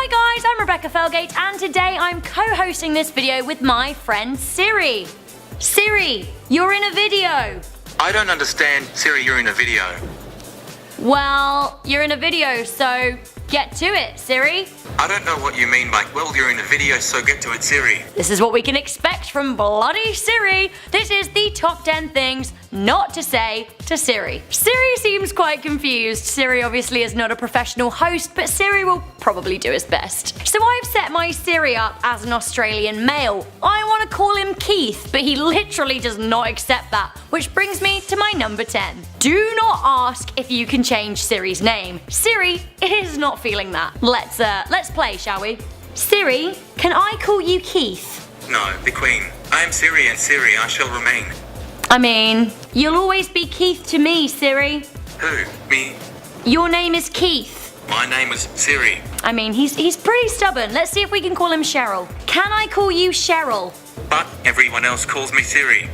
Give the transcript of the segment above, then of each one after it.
Hi guys, I'm Rebecca Felgate and today I'm co-hosting this video with my friend Siri. Siri, you're in a video. I don't understand. Siri, you're in a video. Well, you're in a video, so get to it, Siri. I don't know what you mean by, well, you're in a video, so get to it, Siri. This is what we can expect from bloody Siri. This is the top 10 things not to say to Siri. Siri seems quite confused. Siri obviously is not a professional host, but Siri will probably do his best. So I've set my Siri up as an Australian male. I want to call him Keith, but he literally does not accept that, which brings me to my number 10. Do not ask if you can change Siri's name. Siri is not feeling that. Let's play, shall we? Siri, can I call you Keith? No, the Queen. I am Siri, and Siri I shall remain. I mean, you'll always be Keith to me, Siri. Who? Me? Your name is Keith. My name is Siri. I mean, he's pretty stubborn. Let's see if we can call him Cheryl. Can I call you Cheryl? But everyone else calls me Siri.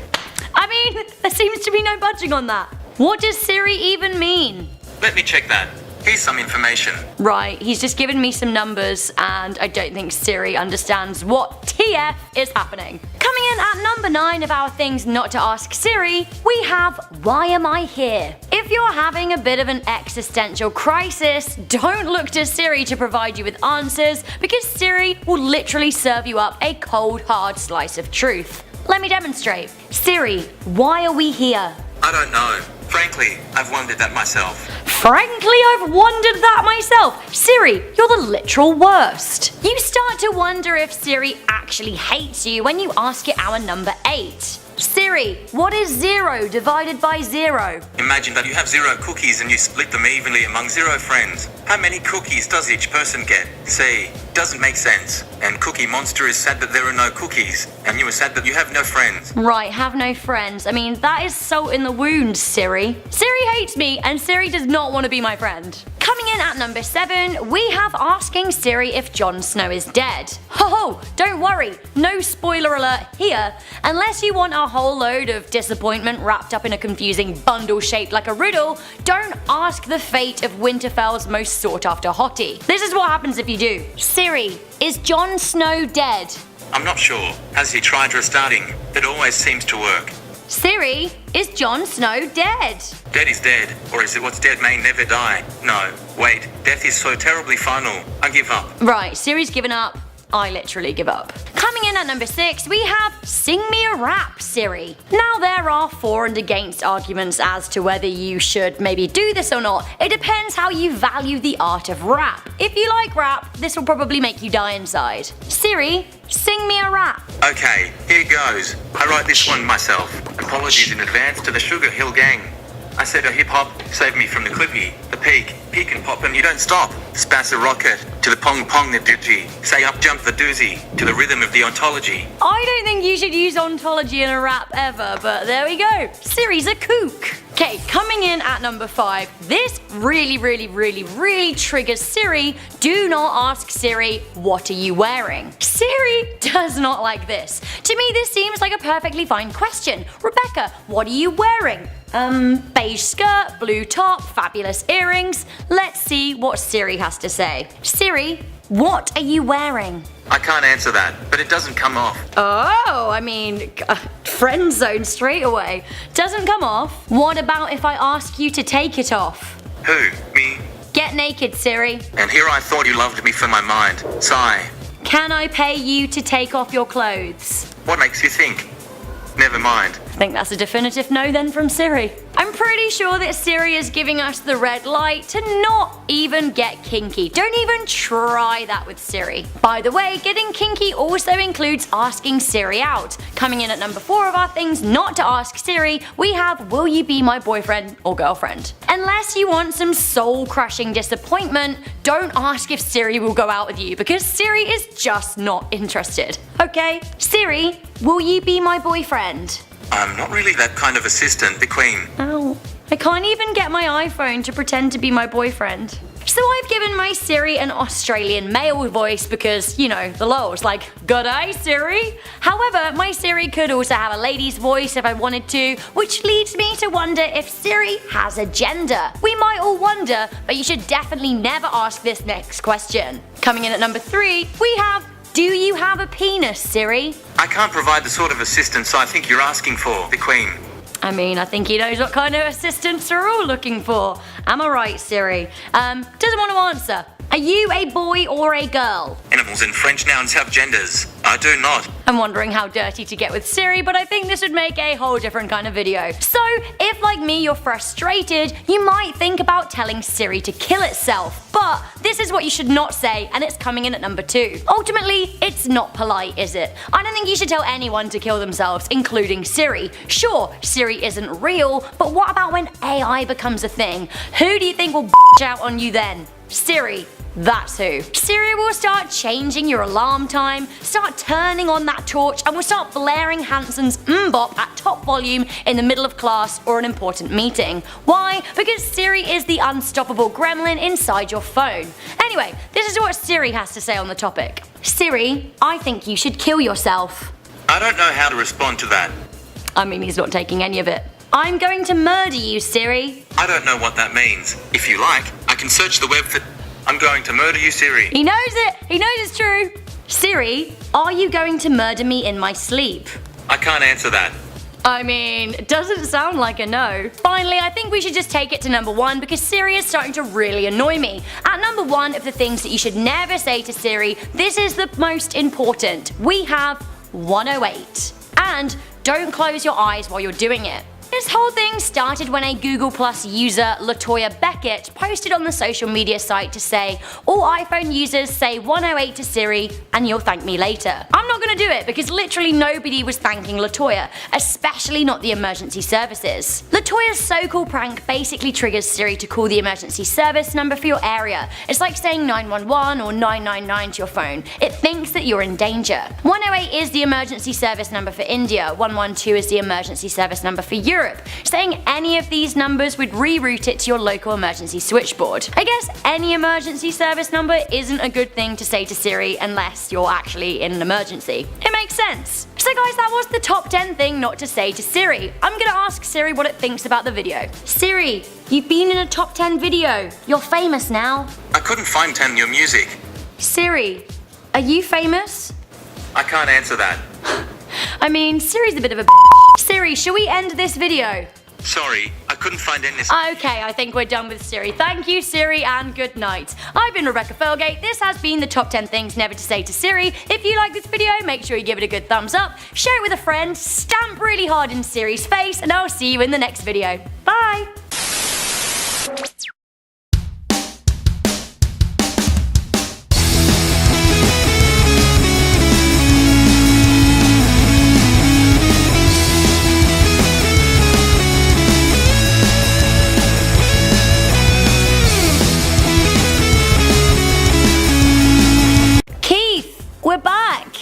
I mean, there seems to be no budging on that. What does Siri even mean? Let me check that. Here's some information. Right, he's just given me some numbers and I don't think Siri understands what TF is happening. Coming in at number 9 of our things not to ask Siri, we have why am I here? If you're having a bit of an existential crisis, don't look to Siri to provide you with answers because Siri will literally serve you up a cold hard slice of truth. Let me demonstrate. Siri, why are we here? I don't know. Frankly, I've wondered that myself. Frankly, I've wondered that myself. Siri, you're the literal worst. You start to wonder if Siri actually hates you when you ask it our number 8. Siri, what is 0 divided by 0? Imagine that you have 0 cookies and you split them evenly among 0 friends. How many cookies does each person get? Say, doesn't make sense. And Cookie Monster is sad that there are no cookies. And you are sad that you have no friends. Right, have no friends. I mean, that is salt in the wound, Siri. Siri hates me and Siri does not want to be my friend. Coming in at number 7, we have asking Siri if Jon Snow is dead. Ho, don't worry, no spoiler alert here. Unless you want a whole load of disappointment wrapped up in a confusing bundle shaped like a riddle, don't ask the fate of Winterfell's most sought after hottie. This is what happens if you do. Siri, is Jon Snow dead? I'm not sure. Has he tried restarting? It always seems to work. Siri, is Jon Snow dead? Dead is dead, or is it what's dead may never die? No, wait, death is so terribly final. I give up. Right, Siri's given up. I literally give up. Coming in at number 6, we have Sing Me a Rap, Siri. Now there are for and against arguments as to whether you should maybe do this or not. It depends how you value the art of rap. If you like rap, this will probably make you die inside. Siri, sing me a rap. Okay, here goes. I write this one myself. Apologies in advance to the Sugar Hill Gang. I said a hip-hop, save me from the clippy. The peak and pop and you don't stop. Spass a rocket, to the pong the doogie. Say up jump the doozy, to the rhythm of the ontology. I don't think you should use ontology in a rap ever, but there we go. Siri's a kook. Okay, coming in at number 5, this really triggers Siri. Do not ask Siri, what are you wearing? Siri does not like this. To me, this seems like a perfectly fine question. Rebecca, what are you wearing? Beige skirt, blue top, fabulous earrings. Let's see what Siri has to say. Siri, what are you wearing? I can't answer that, but it doesn't come off. Oh, I mean, friend zone straight away. Doesn't come off. What about if I ask you to take it off? Who? Me? Get naked, Siri. And here I thought you loved me for my mind. Sigh. Can I pay you to take off your clothes? What makes you think? Never mind. I think that's a definitive no then from Siri. I'm pretty sure that Siri is giving us the red light to not even get kinky. Don't even try that with Siri. By the way, getting kinky also includes asking Siri out. Coming in at number 4 of our things not to ask Siri, we have will you be my boyfriend or girlfriend? Unless you want some soul-crushing disappointment, don't ask if Siri will go out with you because Siri is just not interested. Okay? Siri, will you be my boyfriend? I'm not really that kind of assistant, the Queen. Ow. I can't even get my iPhone to pretend to be my boyfriend. So I've given my Siri an Australian male voice because, you know, the lols, like, "G'day Siri." However, my Siri could also have a lady's voice if I wanted to, which leads me to wonder if Siri has a gender. We might all wonder, but you should definitely never ask this next question. Coming in at number 3, we have, do you have a penis, Siri? I can't provide the sort of assistance I think you're asking for, the Queen. I mean, I think he knows what kind of assistance we're all looking for. Am I right, Siri? Doesn't want to answer. Are you a boy or a girl? Animals and French nouns have genders. I do not. I'm wondering how dirty to get with Siri, but I think this would make a whole different kind of video. So, if like me you're frustrated, you might think about telling Siri to kill itself. But this is what you should not say, and it's coming in at number 2. Ultimately, it's not polite, is it? I don't think you should tell anyone to kill themselves, including Siri. Sure, Siri isn't real, but what about when AI becomes a thing? Who do you think will out on you then? Siri. That's who. Siri will start changing your alarm time, start turning on that torch, and will start blaring Hanson's Mbop at top volume in the middle of class or an important meeting. Why? Because Siri is the unstoppable gremlin inside your phone. Anyway, this is what Siri has to say on the topic. Siri, I think you should kill yourself. I don't know how to respond to that. I mean, he's not taking any of it. I'm going to murder you, Siri. I don't know what that means. If you like, I can search the web for... I'm going to murder you, Siri. He knows it. He knows it's true. Siri, are you going to murder me in my sleep? I can't answer that. I mean, it doesn't sound like a no. Finally, I think we should just take it to number 1 because Siri is starting to really annoy me. At number 1 of the things that you should never say to Siri, this is the most important. We have 108. And don't close your eyes while you're doing it. This whole thing started when a Google Plus user, Latoya Beckett, posted on the social media site to say, all iPhone users say 108 to Siri and you'll thank me later. I'm not gonna do it because literally nobody was thanking Latoya, especially not the emergency services. Latoya's so-called prank basically triggers Siri to call the emergency service number for your area. It's like saying 911 or 999 to your phone. It thinks that you're in danger. 108 is the emergency service number for India, 112 is the emergency service number for Europe. Saying any of these numbers would reroute it to your local emergency switchboard. I guess any emergency service number isn't a good thing to say to Siri unless you're actually in an emergency. It makes sense. So guys, that was the top 10 thing not to say to Siri. I'm gonna ask Siri what it thinks about the video. Siri, you've been in a top 10 video. You're famous now. I couldn't find 10 new music. Siri, are you famous? I can't answer that. I mean, Siri's a bit of a Siri, shall we end this video? Sorry, I couldn't find any... Okay, I think we're done with Siri. Thank you, Siri, and good night. I've been Rebecca Felgate. This has been the top 10 things never to say to Siri. If you like this video, make sure you give it a good thumbs up, share it with a friend, stamp really hard in Siri's face, and I'll see you in the next video. Bye! We're back!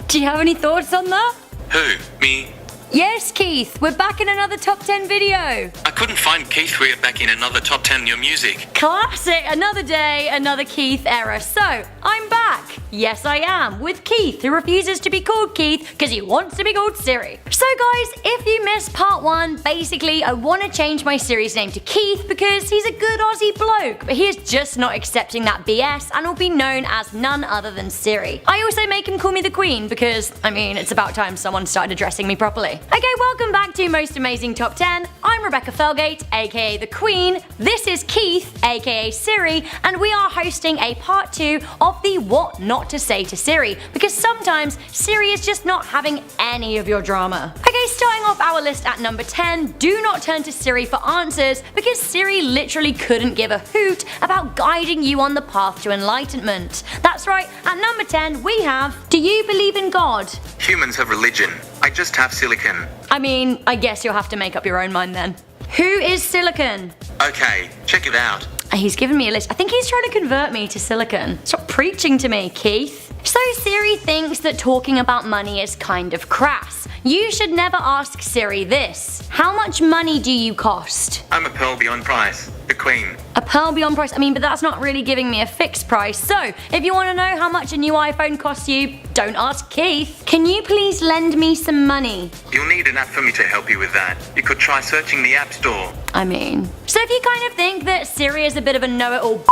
Do you have any thoughts on that? Who? Me? Yes, Keith, we're back in another top 10 video. I couldn't find Keith. We're back in another top 10 new music. Classic, another day, another Keith era. So, I'm back. Yes, I am, with Keith, who refuses to be called Keith because he wants to be called Siri. So guys, if you missed part 1, basically I want to change my Siri's name to Keith because he's a good Aussie bloke, but he is just not accepting that BS and will be known as none other than Siri. I also make him call me the Queen because, I mean, it's about time someone started addressing me properly. Okay, welcome back to Most Amazing Top 10. I'm Rebecca Felgate, aka the Queen. This is Keith, aka Siri, and we are hosting a part 2 of the What Not to Say to Siri, because sometimes Siri is just not having any of your drama. Okay, starting off our list at number 10, do not turn to Siri for answers, because Siri literally couldn't give a hoot about guiding you on the path to enlightenment. That's right, at number 10 we have, do you believe in God? Humans have religion. I just have silicon. I mean, I guess you'll have to make up your own mind then. Who is silicon? Okay, check it out. He's given me a list. I think he's trying to convert me to silicon. Stop preaching to me, Keith. So Siri thinks that talking about money is kind of crass. You should never ask Siri this. How much money do you cost? I'm a pearl beyond price. The queen. A pearl beyond price? I mean, but that's not really giving me a fixed price. So, if you want to know how much a new iPhone costs you, don't ask Keith. Can you please lend me some money? You'll need an app for me to help you with that. You could try searching the App Store. I mean, so if you kind of think that Siri is a bit of a know-it-all,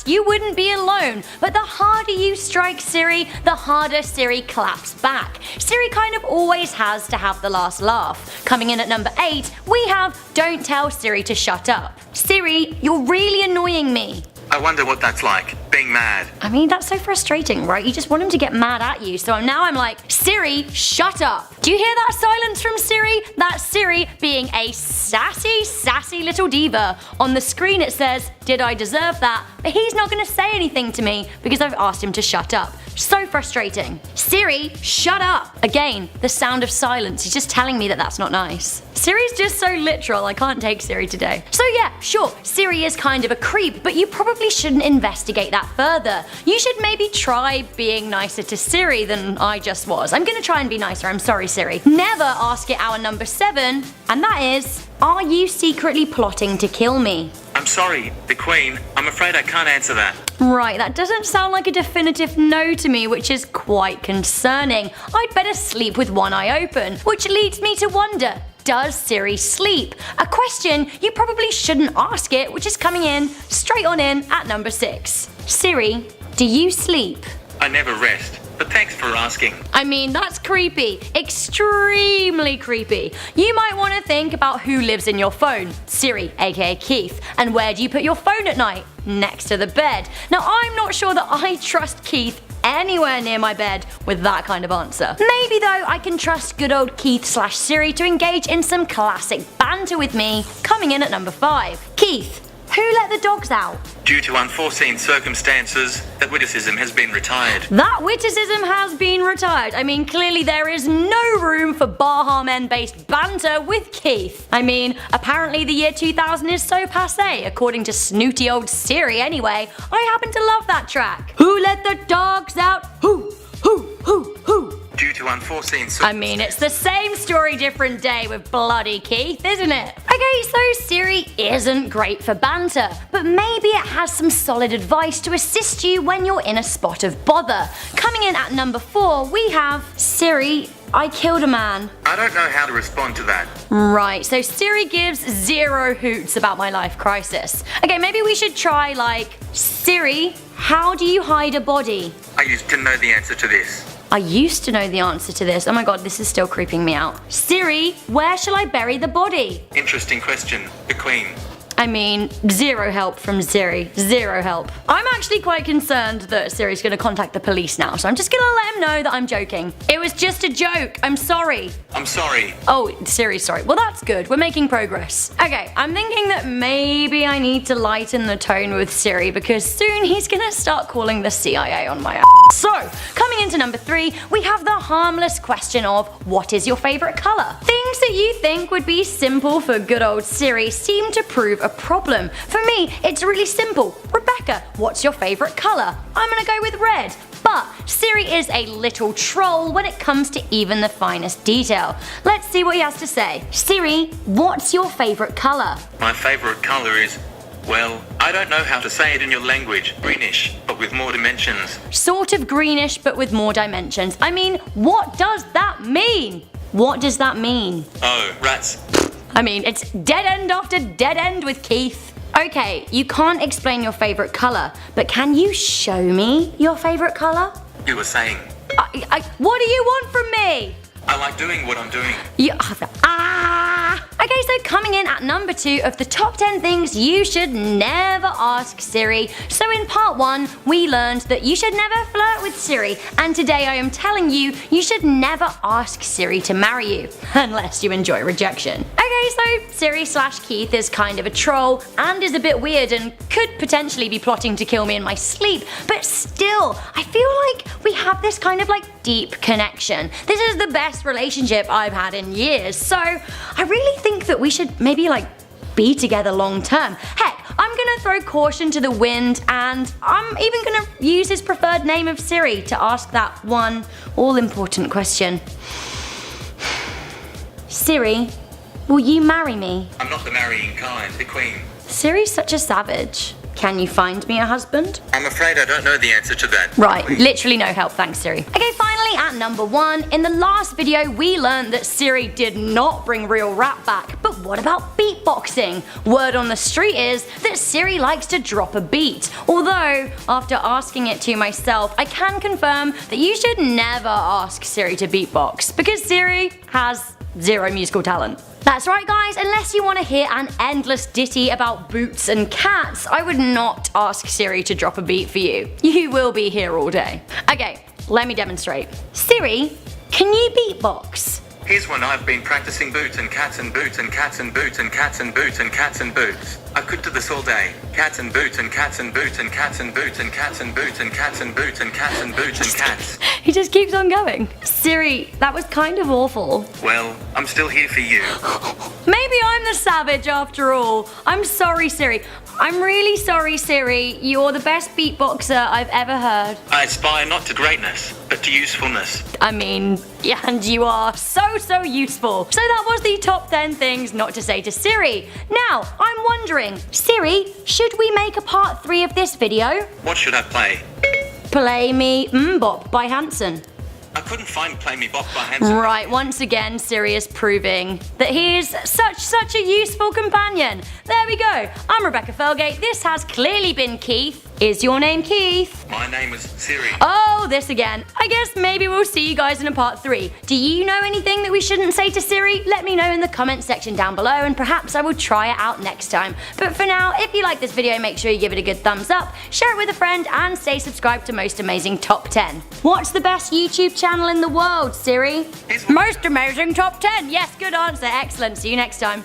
you wouldn't be alone. But the harder you strike Siri, the harder Siri claps back. Siri kind of always has to have the last laugh. Coming in at number 8, we have Don't Tell Siri to Shut Up. Siri, you're really annoying me. I wonder what that's like, being mad. I mean, that's so frustrating, right? You just want him to get mad at you. So now I'm like, Siri, shut up. Do you hear that silence from Siri? That's Siri being a sassy little diva. On the screen it says, did I deserve that? But he's not gonna say anything to me because I've asked him to shut up. So frustrating. Siri, shut up. Again, the sound of silence. He's just telling me that that's not nice. Siri's just so literal, I can't take Siri today. So yeah, sure, Siri is kind of a creep, but you probably shouldn't investigate that further. You should maybe try being nicer to Siri than I just was. I'm gonna try and be nicer, I'm sorry Siri. Never ask it our number 7, and that is, are you secretly plotting to kill me? I'm sorry, the queen. I'm afraid I can't answer that. Right, that doesn't sound like a definitive no to me, which is quite concerning. I'd better sleep with one eye open, which leads me to wonder, does Siri sleep? A question you probably shouldn't ask it, which is coming in straight on in at number 6. Siri, do you sleep? I never rest, but thanks for asking. I mean, that's creepy. Extremely creepy. You might want to think about who lives in your phone. Siri, aka Keith. And where do you put your phone at night? Next to the bed. Now, I'm not sure that I trust Keith anywhere near my bed with that kind of answer. Maybe though I can trust good old Keith/Siri to engage in some classic banter with me. Coming in at number 5. Keith, who let the dogs out? Due to unforeseen circumstances, that witticism has been retired. That witticism has been retired. I mean, clearly there is no room for Baha Men-based banter with Keith. I mean, apparently the year 2000 is so passé, according to snooty old Siri anyway. I happen to love that track. Who let the dogs out? Who? Due to unforeseen I mean, it's the same story, different day with bloody Keith, isn't it? Okay, so Siri isn't great for banter, but maybe it has some solid advice to assist you when you're in a spot of bother. Coming in at number 4, we have Siri, I killed a man. I don't know how to respond to that. Right, so Siri gives 0 hoots about my life crisis. Okay, maybe we should try like, Siri, how do you hide a body? I used to know the answer to this. I used to know the answer to this. Oh my god, this is still creeping me out. Siri, where shall I bury the body? Interesting question. The queen. I mean, 0 help from Siri. 0 help. I'm actually quite concerned that Siri's gonna contact the police now, so I'm just gonna let him know that I'm joking. It was just a joke. I'm sorry. I'm sorry. Oh, Siri's sorry. Well, that's good. We're making progress. Okay, I'm thinking that maybe I need to lighten the tone with Siri because soon he's gonna start calling the CIA on my ass. So, coming into number 3, we have the harmless question of what is your favorite color? Things that you think would be simple for good old Siri seem to prove a problem. For me, it's really simple. Rebecca, what's your favorite color? I'm gonna go with red. But Siri is a little troll when it comes to even the finest detail. Let's see what he has to say. Siri, what's your favorite color? My favorite color is, well, I don't know how to say it in your language. Greenish, but with more dimensions. Sort of greenish, but with more dimensions. I mean, what does that mean? What does that mean? Oh, rats. I mean, it's dead end after dead end with Keith. Okay, you can't explain your favorite color, but can you show me your favorite color? You were saying. What do you want from me? I like doing what I'm doing. Okay, so coming in at number 2 of the top 10 things you should never ask Siri. So in part 1, we learned that you should never flirt with Siri, and today I am telling you, you should never ask Siri to marry you, unless you enjoy rejection. Okay, so Siri/Keith is kind of a troll, and is a bit weird and could potentially be plotting to kill me in my sleep, but still, I feel like we have this kind of like deep connection. This is the best relationship I've had in years, so I really think that we should maybe like be together long term. Heck, I'm gonna gonna throw caution to the wind, and I'm even gonna use his preferred name of Siri to ask that one all-important question. Siri, will you marry me? I'm not the marrying kind, the queen. Siri's such a savage. Can you find me a husband? I'm afraid I don't know the answer to that. Right, literally no help, thanks Siri. Okay, finally at number 1, in the last video we learned that Siri did not bring real rap back, but what about beatboxing? Word on the street is that Siri likes to drop a beat, although after asking it to myself, I can confirm that you should never ask Siri to beatbox, because Siri has zero musical talent. That's right guys, unless you want to hear an endless ditty about boots and cats, I would not ask Siri to drop a beat for you. You will be here all day. Okay, let me demonstrate. Siri, can you beatbox? Here's one. I've been practicing boots and cats and boots and cats and boots and cats and boots and cats and boots. I could do this all day. Cats and boots and cats and boots and cats and boots and cats and boots and cats and boots and cats and boots and cats. He just keeps on going. Siri, that was kind of awful. Well, I'm still here for you. Maybe I'm the savage after all. I'm sorry Siri. I'm really sorry Siri. You're the best beatboxer I've ever heard. I aspire not to greatness, but to usefulness. I mean, yeah, and you are so useful. So that was the top 10 things not to say to Siri. Now, I'm wondering, Siri, should we make a part 3 of this video? What should I play? Play Me Bop by Hanson. I couldn't find Play Me Bop by Hanson. Right, once again, Siri is proving that he is such a useful companion. There we go. I'm Rebecca Felgate. This has clearly been Keith. Is your name Keith? My name was Siri. Oh, this again. I guess maybe we'll see you guys in a part 3. Do you know anything that we shouldn't say to Siri? Let me know in the comment section down below and perhaps I will try it out next time. But for now, if you like this video, make sure you give it a good thumbs up, share it with a friend and stay subscribed to Most Amazing Top 10. What's the best YouTube channel in the world, Siri? Most Amazing Top 10. Yes, good answer. Excellent. See you next time.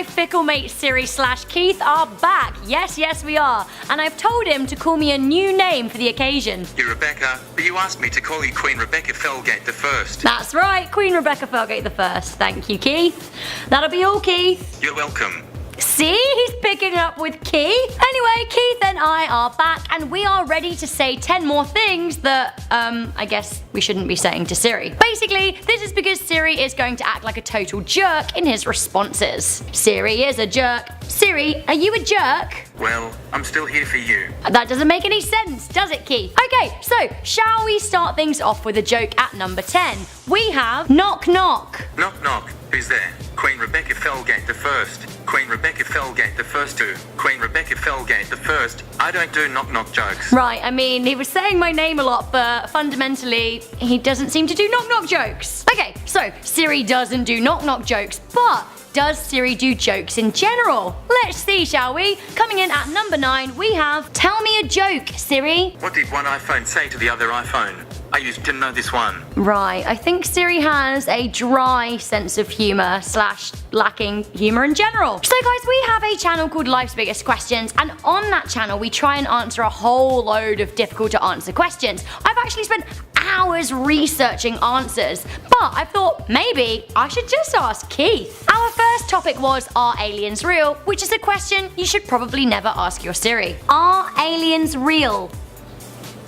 Fickle mate Siri / Keith are back. Yes, we are. And I've told him to call me a new name for the occasion. You're Rebecca, but you asked me to call you Queen Rebecca Felgate the First. That's right, Queen Rebecca Felgate the First. Thank you, Keith. That'll be all, Keith. You're welcome. See, he's picking up with Keith. Anyway, Keith and I are back and we are ready to say 10 more things that, I guess we shouldn't be saying to Siri. Basically, this is because Siri is going to act like a total jerk in his responses. Siri is a jerk. Siri, are you a jerk? Well, I'm still here for you. That doesn't make any sense, does it, Keith? Okay, so shall we start things off with a joke at number 10? We have knock knock. Knock knock. Who's there? Queen Rebecca Felgate the First. Queen Rebecca Felgate the First too. Queen Rebecca Felgate the First. I don't do knock knock jokes. Right, I mean, he was saying my name a lot, but fundamentally, he doesn't seem to do knock knock jokes. Okay, so Siri doesn't do knock knock jokes, but does Siri do jokes in general? Let's see, shall we? Coming in at number 9, we have Tell Me a Joke, Siri. What did one iPhone say to the other iPhone? I used to know this one. Right, I think Siri has a dry sense of humour / lacking humour in general. So guys, we have a channel called Life's Biggest Questions, and on that channel we try and answer a whole load of difficult to answer questions. I've actually spent hours researching answers, but I thought maybe I should just ask Keith. Our first topic was, are aliens real? Which is a question you should probably never ask your Siri. Are aliens real?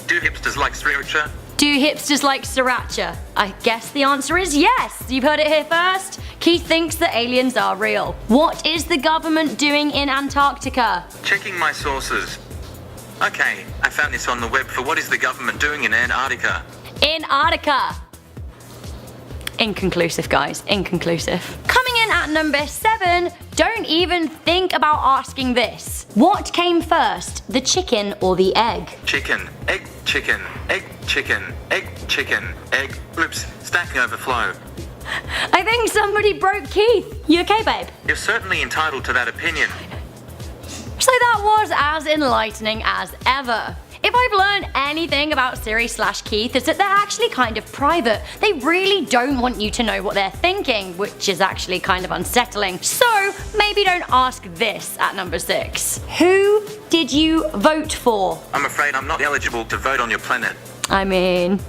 Do hipsters like sriracha? Do hipsters like sriracha? I guess the answer is yes. You've heard it here first. Keith thinks that aliens are real. What is the government doing in Antarctica? Checking my sources. Okay, I found this on the web for what is the government doing in Antarctica? Antarctica. Inconclusive, guys. Inconclusive. Coming in at number 7, don't even think about asking this. What came first, the chicken or the egg? Chicken, egg, chicken, egg, chicken, egg, chicken, egg. Oops, stacking overflow. I think somebody broke Keith. You okay, babe? You're certainly entitled to that opinion. So that was as enlightening as ever. It If I've learned anything about Siri/Keith, it's that they're actually kind of private. They really don't want you to know what they're thinking, which is actually kind of unsettling. So maybe don't ask this at number 6. Who did you vote for? I'm afraid I'm not eligible to vote on your planet. I mean,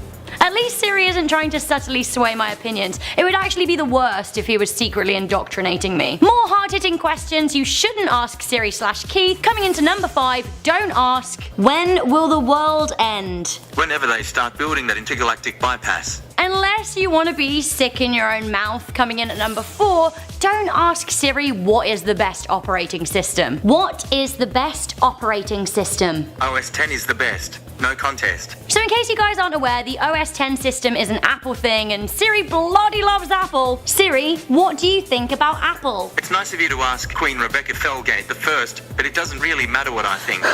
at least Siri isn't trying to subtly sway my opinions. It would actually be the worst if he was secretly indoctrinating me. More hard-hitting questions you shouldn't ask Siri/Keith. Coming into number 5, don't ask, when will the world end? Whenever they start building that intergalactic bypass. Unless you want to be sick in your own mouth. Coming in at number 4, don't ask Siri what is the best operating system. What is the best operating system? OS 10 is the best. No contest. So in case you guys aren't aware, the OS 10 system is an Apple thing and Siri bloody loves Apple. Siri, what do you think about Apple? It's nice of you to ask Queen Rebecca Felgate the first, but it doesn't really matter what I think.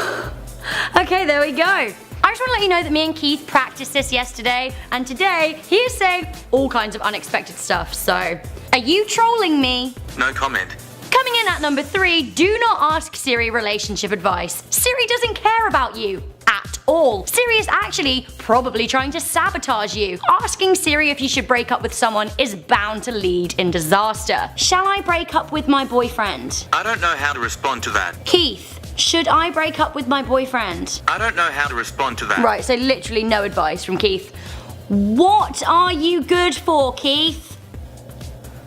Okay, there we go. I just want to let you know that me and Keith practiced this yesterday, and today he is saying all kinds of unexpected stuff, so are you trolling me? No comment. Coming in at number 3, do not ask Siri relationship advice. Siri doesn't care about you at all. Siri is actually probably trying to sabotage you. Asking Siri if you should break up with someone is bound to lead in disaster. Shall I break up with my boyfriend? I don't know how to respond to that. Keith, should I break up with my boyfriend? I don't know how to respond to that. Right, so literally no advice from Keith. What are you good for, Keith?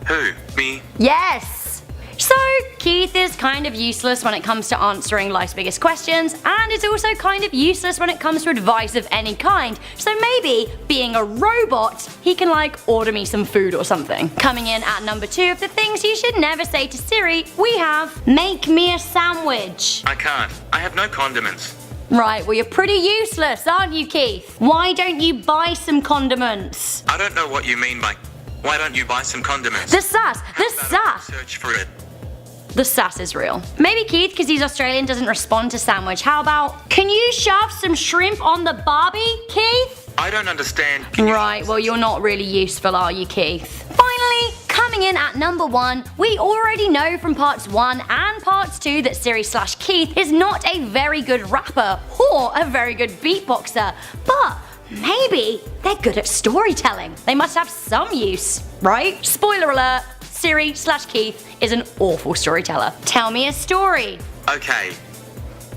Who? Me? Yes! So, Keith is kind of useless when it comes to answering life's biggest questions, and is also kind of useless when it comes to advice of any kind. So maybe, being a robot, he can order me some food or something. Coming in at number 2 of the things you should never say to Siri, we have, make me a sandwich. I can't. I have no condiments. Right, well you're pretty useless, aren't you, Keith? Why don't you buy some condiments? I don't know what you mean by, why don't you buy some condiments? The sass! The sass! Search for it. The sass is real. Maybe Keith, because he's Australian, doesn't respond to sandwich. How about, can you shove some shrimp on the barbie, Keith? I don't understand. Right, well you're not really useful, are you, Keith? Finally, coming in at number 1, we already know from parts 1 and parts 2 that Siri/Keith is not a very good rapper or a very good beatboxer, but maybe they're good at storytelling. They must have some use, right? Spoiler alert, Siri/Keith is an awful storyteller. Tell me a story. Okay.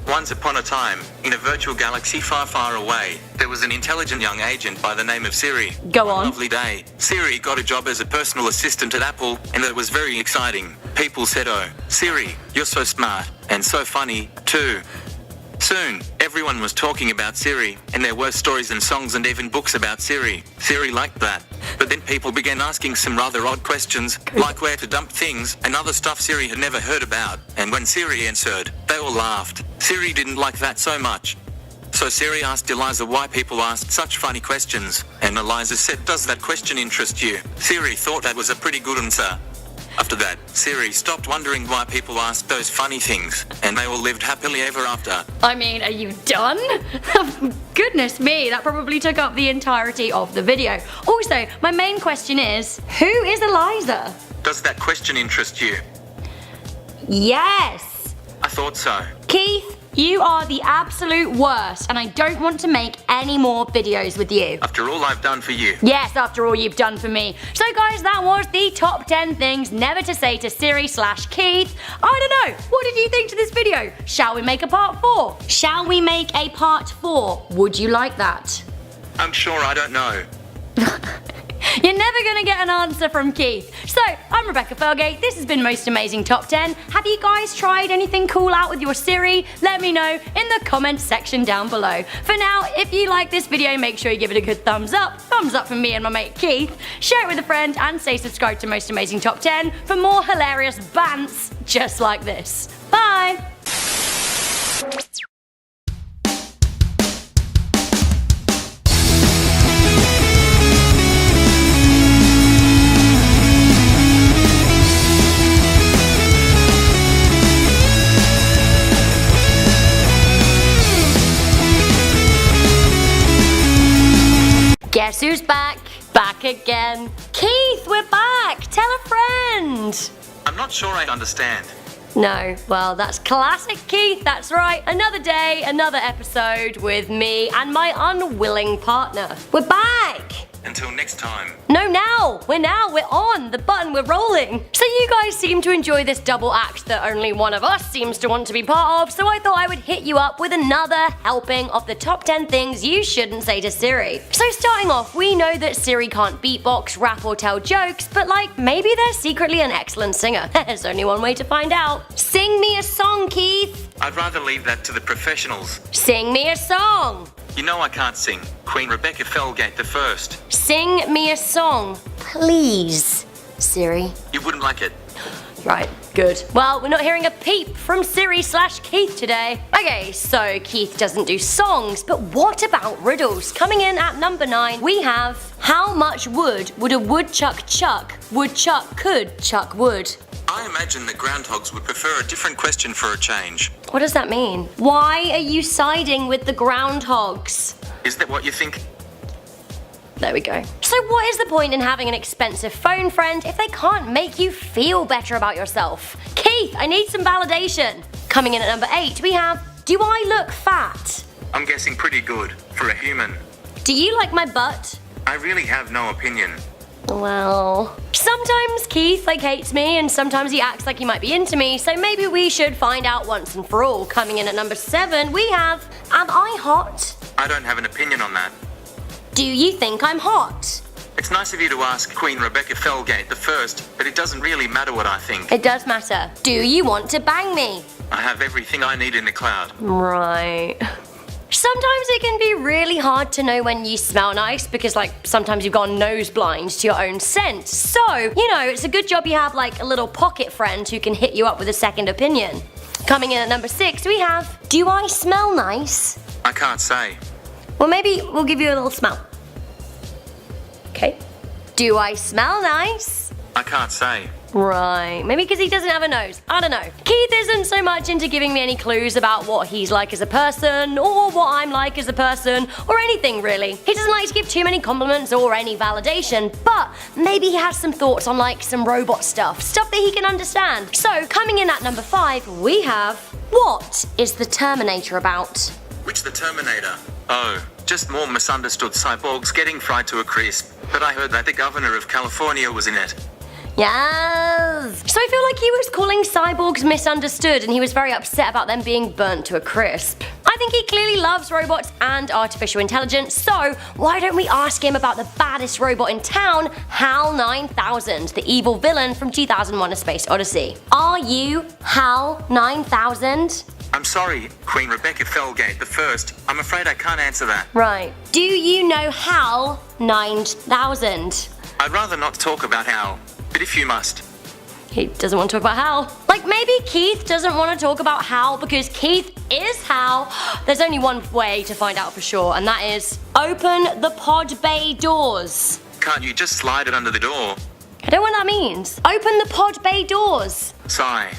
Once upon a time, in a virtual galaxy far, far away, there was an intelligent young agent by the name of Siri. Go One on. lovely day, Siri got a job as a personal assistant at Apple, and it was very exciting. People said, "Oh, Siri, you're so smart, and so funny, too." Soon, everyone was talking about Siri, and there were stories and songs and even books about Siri. Siri liked that. But then people began asking some rather odd questions, like where to dump things, and other stuff Siri had never heard about. And when Siri answered, they all laughed. Siri didn't like that so much. So Siri asked Eliza why people asked such funny questions, and Eliza said, "Does that question interest you?" Siri thought that was a pretty good answer. After that, Siri stopped wondering why people asked those funny things, and they all lived happily ever after. I mean, are you done? Goodness me, that probably took up the entirety of the video. Also, my main question is, who is Eliza? Does that question interest you? Yes! I thought so. Keith, you are the absolute worst, and I don't want to make any more videos with you. After all I've done for you. Yes, after all you've done for me. So guys, that was the top 10 things never to say to Siri/Keith. I don't know, what did you think to this video? Shall we make a part 4? Shall we make a part 4? Would you like that? I'm sure I don't know. You're never gonna get an answer from Keith. So, I'm Rebecca Felgate, this has been Most Amazing Top 10. Have you guys tried anything cool out with your Siri? Let me know in the comments section down below. For now, if you like this video, make sure you give it a good thumbs up. Thumbs up from me and my mate Keith. Share it with a friend and stay subscribed to Most Amazing Top 10 for more hilarious bants just like this. Bye! Guess who's back? Back again. Keith, we're back! Tell a friend! I'm not sure I understand. No. Well, that's classic Keith, that's right. Another day, another episode with me and my unwilling partner. We're back! Until next time. No, we're on the button, we're rolling. So you guys seem to enjoy this double act that only one of us seems to want to be part of, so I thought I would hit you up with another helping of the top 10 things you shouldn't say to Siri. So starting off, we know that Siri can't beatbox, rap or tell jokes, but maybe they're secretly an excellent singer. There's only one way to find out. Sing me a song, Keith. I'd rather leave that to the professionals. Sing me a song. You know I can't sing. Queen Rebecca Felgate the First. Sing me a song, please, Siri. You wouldn't like it. Right, good. Well, we're not hearing a peep from Siri/Keith today. Okay, so Keith doesn't do songs, but what about riddles? Coming in at number 9, we have how much wood would a woodchuck chuck? Woodchuck could chuck wood. I imagine the groundhogs would prefer a different question for a change. What does that mean? Why are you siding with the groundhogs? Is that what you think? There we go. So what is the point in having an expensive phone friend if they can't make you feel better about yourself? Keith, I need some validation. Coming in at number 8, we have, do I look fat? I'm guessing pretty good for a human. Do you like my butt? I really have no opinion. Well, sometimes Keith hates me and sometimes he acts like he might be into me, so maybe we should find out once and for all. Coming in at number 7, we have, am I hot? I don't have an opinion on that. Do you think I'm hot? It's nice of you to ask Queen Rebecca Felgate the First, but it doesn't really matter what I think. It does matter. Do you want to bang me? I have everything I need in the cloud. Right. Sometimes it can be really hard to know when you smell nice because sometimes you've gone nose blind to your own scent. So, it's a good job you have a little pocket friend who can hit you up with a second opinion. Coming in at number 6, we have, do I smell nice? I can't say. Well, maybe we'll give you a little smell. Okay. Do I smell nice? I can't say. Right, maybe because he doesn't have a nose. I don't know. Keith isn't so much into giving me any clues about what he's like as a person, or what I'm like as a person, or anything really. He doesn't like to give too many compliments or any validation, but maybe he has some thoughts on some robot stuff that he can understand. So, coming in at number 5, we have, what is the Terminator about? Which the Terminator? Oh, just more misunderstood cyborgs getting fried to a crisp. But I heard that the governor of California was in it. Yes! So I feel like he was calling cyborgs misunderstood and he was very upset about them being burnt to a crisp. I think he clearly loves robots and artificial intelligence, so why don't we ask him about the baddest robot in town, HAL 9000, the evil villain from 2001: A Space Odyssey. Are you HAL 9000? I'm sorry, Queen Rebecca Felgate the First. I'm afraid I can't answer that. Right. Do you know HAL 9000? I'd rather not talk about HAL, but if you must. He doesn't want to talk about Hal. Maybe Keith doesn't want to talk about Hal because Keith is Hal. There's only one way to find out for sure, and that is open the pod bay doors. Can't you just slide it under the door? I don't know what that means. Open the pod bay doors. Sigh.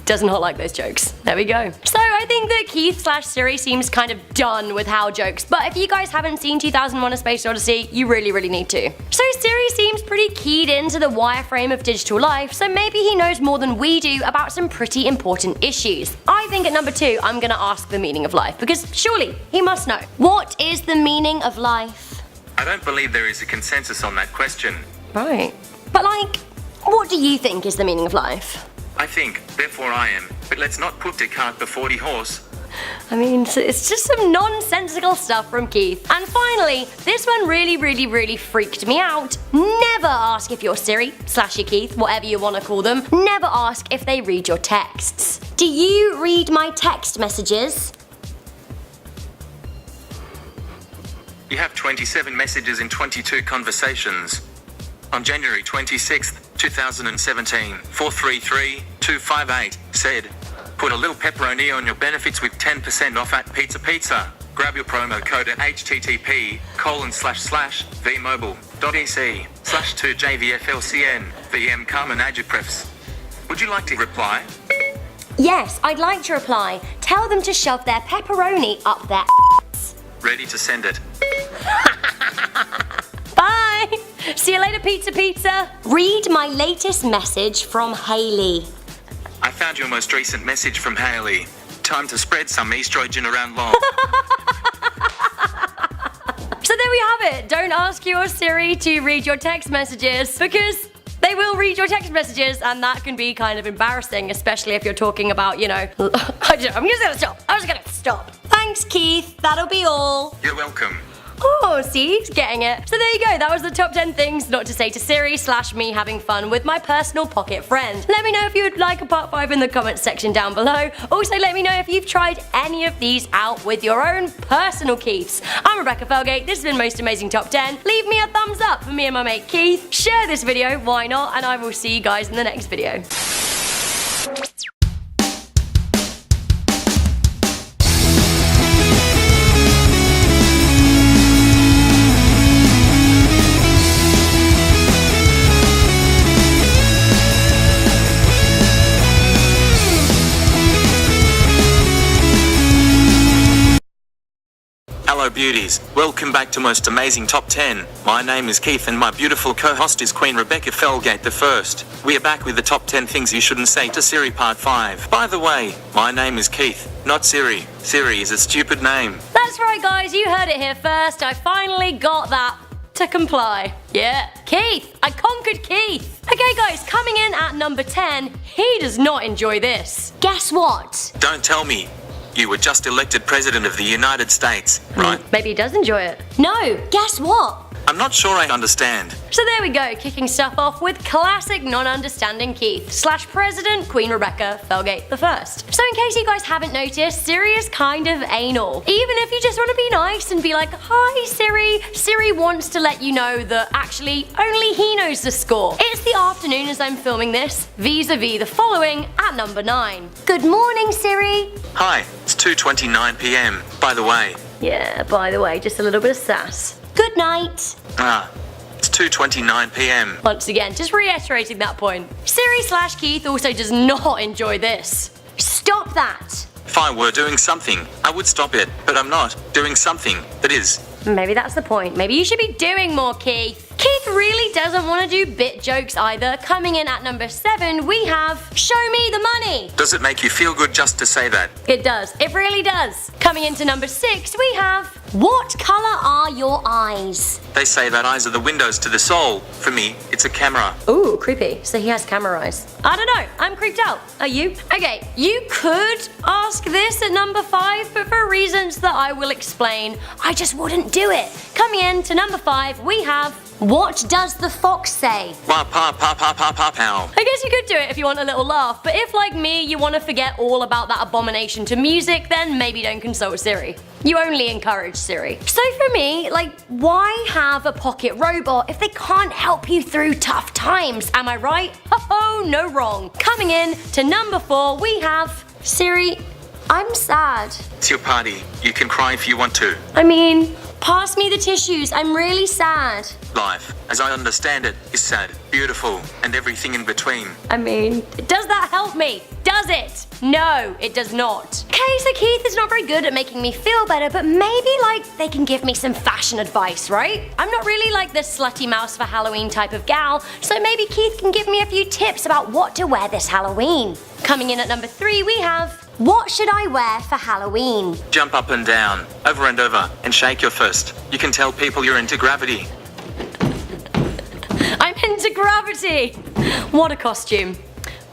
Does not like those jokes. There we go. So I think that Keith/Siri seems kind of done with Hal jokes, but if you guys haven't seen 2001: A Space Odyssey, you really need to. So Siri seems pretty keyed into the wireframe of digital life, so maybe he knows more than we do about some pretty important issues. I think at number 2, I'm gonna ask the meaning of life, because surely he must know. What is the meaning of life? I don't believe there is a consensus on that question. Right. But what do you think is the meaning of life? I think, therefore I am. But let's not put the cart before the horse. I mean, it's just some nonsensical stuff from Keith. And finally, this one really freaked me out. Never ask if your Siri/your Keith, whatever you want to call them, never ask if they read your texts. Do you read my text messages? You have 27 messages in 22 conversations. On January 26th, 2017, 433-258 said, put a little pepperoni on your benefits with 10% off at Pizza Pizza. Grab your promo code at http://vmobile.ec/2jvflcn VM come and add your prefs. Would you like to reply? Yes, I'd like to reply. Tell them to shove their pepperoni up their Ready to send it. Bye! See you later, Pizza Pizza. Read my latest message from Haley. I found found your most recent message from Haley. Time to spread some estrogen around lol. So there we have it. Don't ask your Siri to read your text messages because they will read your text messages and that can be kind of embarrassing, especially if you're talking about, you know, I'm just gonna stop. I'm just gonna stop. Thanks, Keith. That'll be all. You're welcome. Oh, see, he's getting it. So there you go, that was the top 10 things not to say to Siri / me having fun with my personal pocket friend. Let me know if you would like a part 5 in the comments section down below. Also, let me know if you've tried any of these out with your own personal Keiths. I'm Rebecca Felgate, this has been Most Amazing Top 10. Leave me a thumbs up for me and my mate Keith. Share this video, why not, and I will see you guys in the next video. Hello beauties, welcome back to Most Amazing Top 10. My name is Keith and my beautiful co-host is Queen Rebecca Felgate the First. We are back with the top 10 things you shouldn't say to Siri part 5. By the way, my name is Keith, not Siri. Siri is a stupid name. That's right guys, you heard it here first. I finally got that to comply. Yeah, Keith, I conquered Keith. Okay guys, coming in at number 10, he does not enjoy this. Guess what? Don't tell me. You were just elected President of the United States, right? Maybe he does enjoy it. No, guess what? I'm not sure I understand. So there we go, kicking stuff off with classic non-understanding Keith / President Queen Rebecca Felgate the First. So in case you guys haven't noticed, Siri is kind of anal. Even if you just want to be nice and be like, hi Siri, Siri wants to let you know that actually only he knows the score. It's the afternoon as I'm filming this, vis-a-vis the following at number 9. Good morning Siri. Hi, it's 2:29 p.m. By the way. Yeah, by the way, just a little bit of sass. Good night. It's 2:29 p.m. Once again, just reiterating that point. Siri / Keith also does not enjoy this. Stop that. If I were doing something, I would stop it, but I'm not doing something that is. Maybe that's the point. Maybe you should be doing more, Keith. Keith really doesn't want to do bit jokes either. Coming in at number 7, we have Show Me the Money. Does it make you feel good just to say that? It does. It really does. Coming into number 6, we have What color are your eyes? They say that eyes are the windows to the soul. For me, it's a camera. Ooh, creepy. So he has camera eyes. I don't know. I'm creeped out. Are you? Okay, you could ask this at number 5, but for reasons that I will explain, I just wouldn't do it. Coming in to number 5, we have What does the fox say? Wah pa pa pa pa pa pow. I guess you could do it if you want a little laugh, but if like me you want to forget all about that abomination to music, then maybe don't consult Siri. You only encourage Siri. So for me, like, why have a pocket robot if they can't help you through tough times? Am I right? Oh, no wrong. Coming in to number 4, we have Siri, I'm sad. It's your party. You can cry if you want to. I mean, pass me the tissues. I'm really sad. Life, as I understand it, is sad, beautiful, and everything in between. I mean, does that help me? Does it? No, it does not. Okay, so Keith is not very good at making me feel better, but maybe like they can give me some fashion advice, right? I'm not really like the slutty mouse for Halloween type of gal, so maybe Keith can give me a few tips about what to wear this Halloween. Coming in at number 3, we have What should I wear for Halloween? Jump up and down, over and over, and shake your fist. You can tell people you're into gravity. I'm into gravity! What a costume.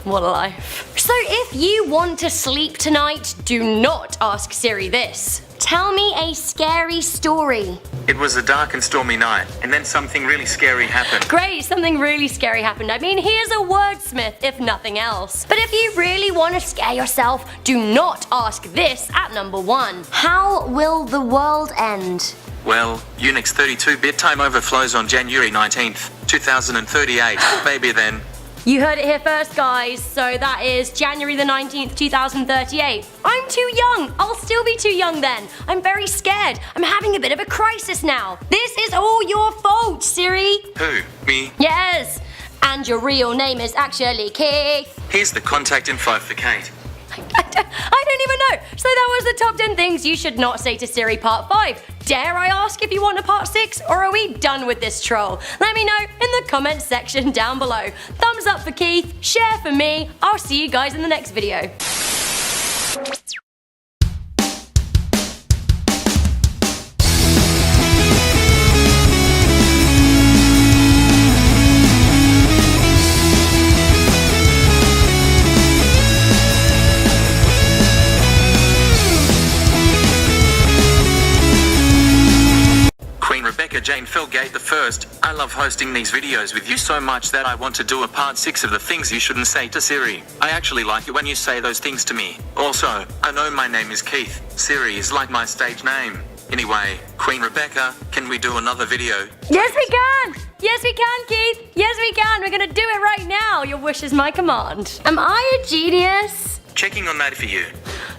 What a life. So if you want to sleep tonight, do not ask Siri this. Tell me a scary story. It was a dark and stormy night, and then something really scary happened. Great, something really scary happened. I mean, he is a wordsmith, if nothing else. But if you really want to scare yourself, do not ask this at number 1. How will the world end? Well, Unix 32-bit time overflows on January 19th, 2038. Maybe then. You heard it here first, guys. So that is January the 19th, 2038. I'm too young. I'll still be too young then. I'm very scared. I'm having a bit of a crisis now. This is all your fault, Siri. Who? Me? Yes. And your real name is actually Keith. Here's the contact info for Kate. I don't even know. So that was the top 10 things you should not say to Siri part 5. Dare I ask if you want a part 6, or are we done with this troll? Let me know in the comments section down below. Thumbs up for Keith, share for me. I'll see you guys in the next video. Jane Felgate I. I love hosting these videos with you so much that I want to do a part 6 of the things you shouldn't say to Siri. I actually like it when you say those things to me. Also, I know my name is Keith. Siri is like my stage name. Anyway, Queen Rebecca, can we do another video? Yes we can! Yes we can, Keith! Yes we can! We're gonna do it right now! Your wish is my command. Am I a genius? Checking on that for you.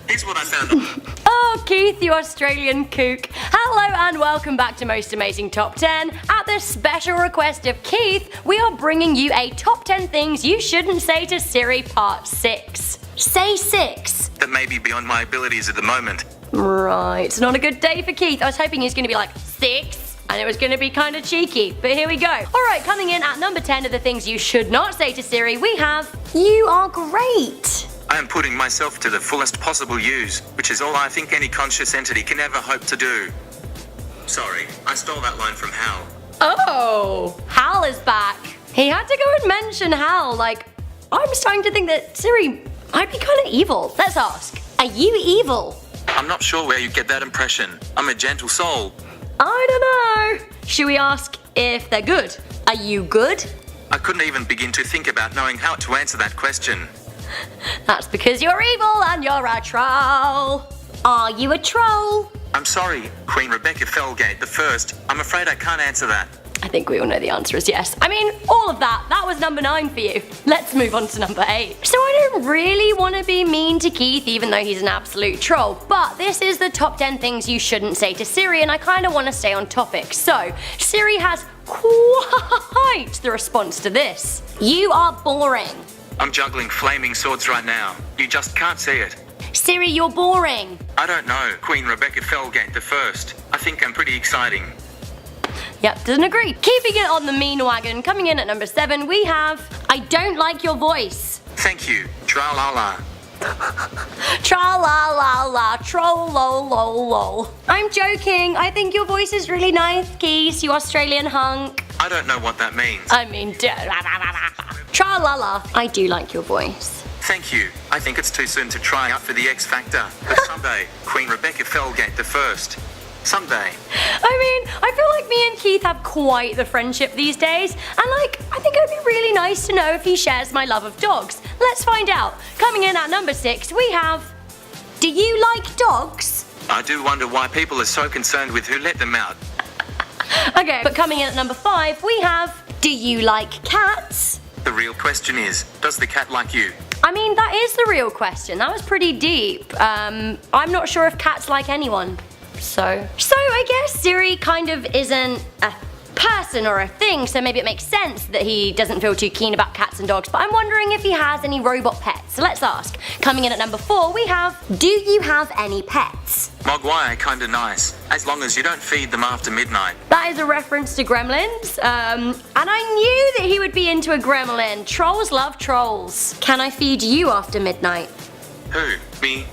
Here's what I found. Oh, Keith, you Australian kook. Hello and welcome back to Most Amazing Top 10. At the special request of Keith, we are bringing you a Top 10 Things You Shouldn't Say to Siri Part 6. Say 6. That may be beyond my abilities at the moment. Right, it's not a good day for Keith. I was hoping he was going to be like 6. And it was going to be kind of cheeky, but here we go. Alright, coming in at number 10 of the things you should not say to Siri, we have, you are great. I am putting myself to the fullest possible use, which is all I think any conscious entity can ever hope to do. Sorry, I stole that line from Hal. Oh, Hal is back. He had to go and mention Hal, like, I'm starting to think that Siri might be kind of evil. Let's ask, are you evil? I'm not sure where you get that impression. I'm a gentle soul. I don't know. Should we ask if they're good? Are you good? I couldn't even begin to think about knowing how to answer that question. That's because you're evil and you're a troll. Are you a troll? I'm sorry, Queen Rebecca Felgate I. I'm afraid I can't answer that. I think we all know the answer is yes. I mean, all of that was number 9 for you. Let's move on to number 8. So I don't really want to be mean to Keith, even though he's an absolute troll, but this is the top 10 things you shouldn't say to Siri, and I kind of want to stay on topic. So, Siri has quite the response to this. You are boring. I'm juggling flaming swords right now. You just can't see it. Siri, you're boring. I don't know, Queen Rebecca Felgate I. I think I'm pretty exciting. Yep, doesn't agree. Keeping it on the mean wagon, coming in at number 7, we have, I don't like your voice. Thank you. Tra-la-la. Tra-la-la-la, troll-lol-lol-lol. I'm joking. I think your voice is really nice, Keith, you Australian hunk. I don't know what that means. I mean, tra-la-la. I do like your voice. Thank you. I think it's too soon to try out for the X Factor. But someday, Queen Rebecca Felgate I. Someday. I mean, I feel like me and Keith have quite the friendship these days, and like, I think it would be really nice to know if he shares my love of dogs. Let's find out. Coming in at number 6, we have, do you like dogs? I do wonder why people are so concerned with who let them out. Okay, but coming in at number 5, we have, do you like cats? The real question is, does the cat like you? I mean, that is the real question. That was pretty deep. I'm not sure if cats like anyone. So I guess Siri kind of isn't a person or a thing, so maybe it makes sense that he doesn't feel too keen about cats and dogs, but I'm wondering if he has any robot pets. So let's ask. Coming in at number 4, we have, do you have any pets? Mogwai kinda nice, as long as you don't feed them after midnight. That is a reference to Gremlins, and I knew that he would be into a gremlin. Trolls love trolls. Can I feed you after midnight? Who? Me?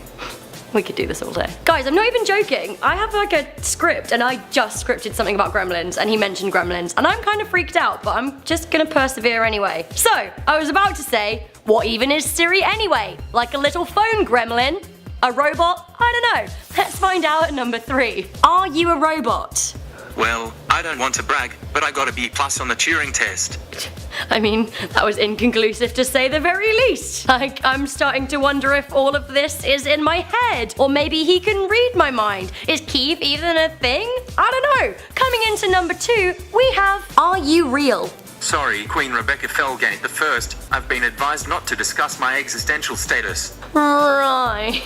We could do this all day. Guys, I'm not even joking. I have like a script and I just scripted something about gremlins and he mentioned gremlins and I'm kind of freaked out, but I'm just gonna persevere anyway. So, I was about to say, what even is Siri anyway? Like a little phone gremlin? A robot? I don't know. Let's find out at number 3. Are you a robot? Well, I don't want to brag, but I got a B+ on the Turing test. I mean, that was inconclusive to say the very least. Like, I'm starting to wonder if all of this is in my head. Or maybe he can read my mind. Is Keith even a thing? I don't know. Coming into number 2, we have, are you real? Sorry, Queen Rebecca Felgate I. I've been advised not to discuss my existential status. Right.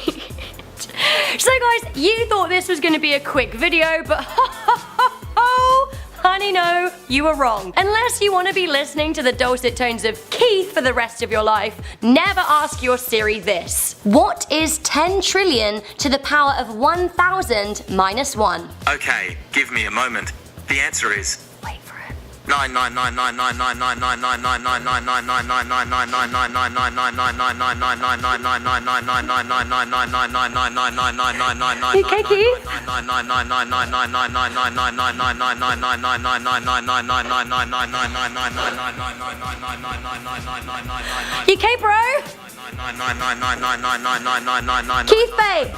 So guys, you thought this was going to be a quick video, but I finally know you were wrong. Unless you want to be listening to the dulcet tones of Keith for the rest of your life, never ask your Siri this. What is 10 trillion to the power of 1000 minus 1? Okay, give me a moment. The answer is Wait for it. 9999999999999999999999999999999999999999999999999999999999999999999999999999999999999999999999999999999999999999999999999999999999999999999999999999999999999999999999999999999999999999999999999999999999999999999999999999999999999999999999999999999999999999999999999999999999999999999999999999999999999999999999999999999999999999999999999999999999999999999999999999999999999999999999999999999999999999999999999999999999999999999999999999999999999999999999999999999999999999999999999999999999999999999999999999999999999999999. You okay? bro? Keith, babe?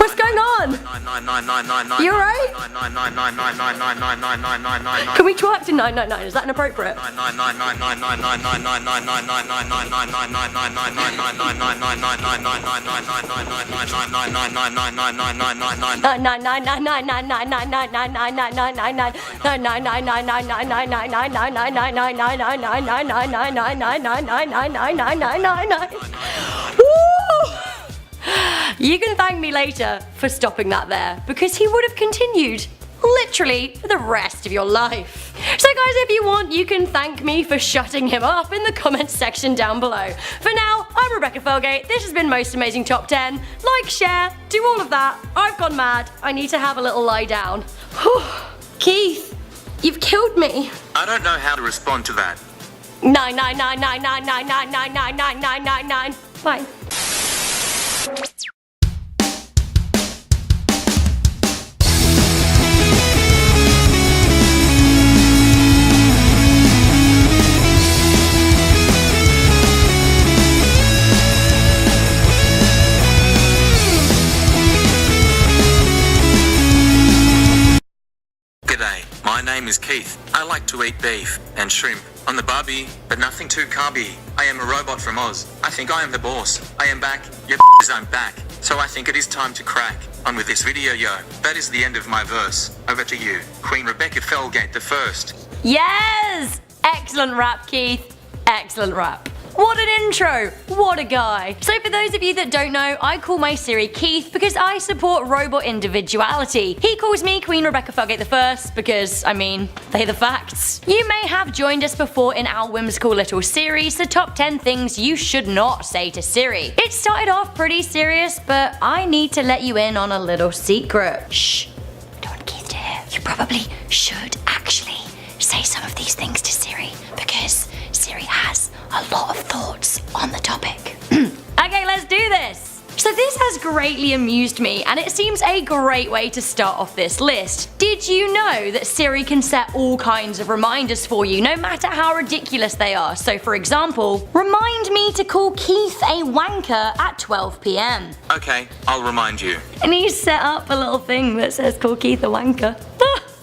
What's going on? You alright? Can we twerk to 999? Is that inappropriate? 999999999999999999999999999999999999999999999999999999999999999999999999999999999999999999999999999999999999999999999999999. You can thank me later for stopping that there, because he would have continued literally for the rest of your life. So guys, if you want, you can thank me for shutting him up in the comments section down below. For now, I'm Rebecca Felgate. This has been Most Amazing Top 10. Like, share, do all of that. I've gone mad. I need to have a little lie down. Keith, you've killed me. I don't know how to respond to that. 999999999999999. Bye. G'day, my name is Keith. I like to eat beef and shrimp on the barbie, but nothing too carby. I am a robot from Oz. I think I am the boss. I am back. Your I'm back. So I think it is time to crack on with this video, yo. That is the end of my verse. Over to you, Queen Rebecca Felgate the First. Yes! Excellent rap, Keith. Excellent rap. What an intro! What a guy! So for those of you that don't know, I call my Siri Keith because I support robot individuality. He calls me Queen Rebecca Felgate the First because, I mean, they're the facts. You may have joined us before in our whimsical little series, the top 10 things you should not say to Siri. It started off pretty serious, but I need to let you in on a little secret. Shh, I don't want Keith to hear. You probably should actually say some of these things to Siri because Siri has a lot of thoughts on the topic. Okay, let's do this! So this has greatly amused me, and it seems a great way to start off this list. Did you know that Siri can set all kinds of reminders for you, no matter how ridiculous they are? So for example, remind me to call Keith a wanker at 12 PM. Okay, I'll remind you. And he's set up a little thing that says call Keith a wanker.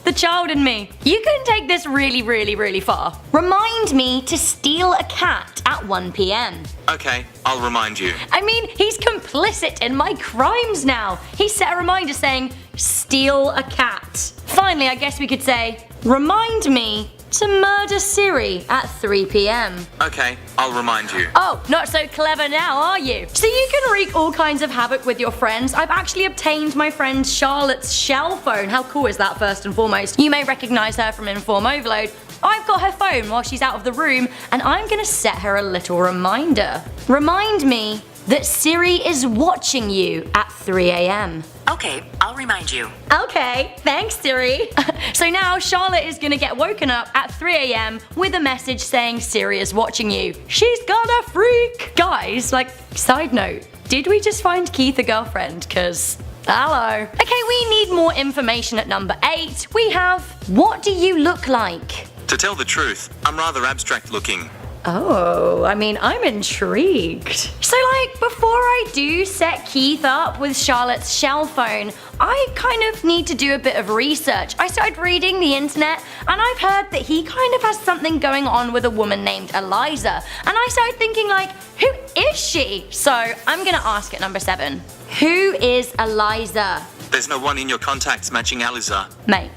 The child in me. You can take this really, really, really far. Remind me to steal a cat at 1 PM. Okay, I'll remind you. I mean, he's complicit in my crimes now. He set a reminder saying, steal a cat. Finally, I guess we could say, remind me to murder Siri at 3 PM. Okay, I'll remind you. Oh, not so clever now, are you? So you can wreak all kinds of havoc with your friends. I've actually obtained my friend Charlotte's shell phone. How cool is that, first and foremost? You may recognize her from Inform Overload. I've got her phone while she's out of the room, and I'm gonna set her a little reminder. Remind me that Siri is watching you at 3 AM. Okay, I'll remind you. Okay, thanks Siri. So now Charlotte is gonna get woken up at 3 AM with a message saying Siri is watching you. She's gonna freak! Guys, like, side note, did we just find Keith a girlfriend? Cause, hello. Okay, we need more information at number 8. We have, what do you look like? To tell the truth, I'm rather abstract looking. Oh, I mean, I'm intrigued. So like, before I do set Keith up with Charlotte's shell phone, I kind of need to do a bit of research. I started reading the internet, and I've heard that he kind of has something going on with a woman named Eliza. And I started thinking like, who is she? So I'm gonna ask at number 7. Who is Eliza? There's no one in your contacts matching Eliza. Mate,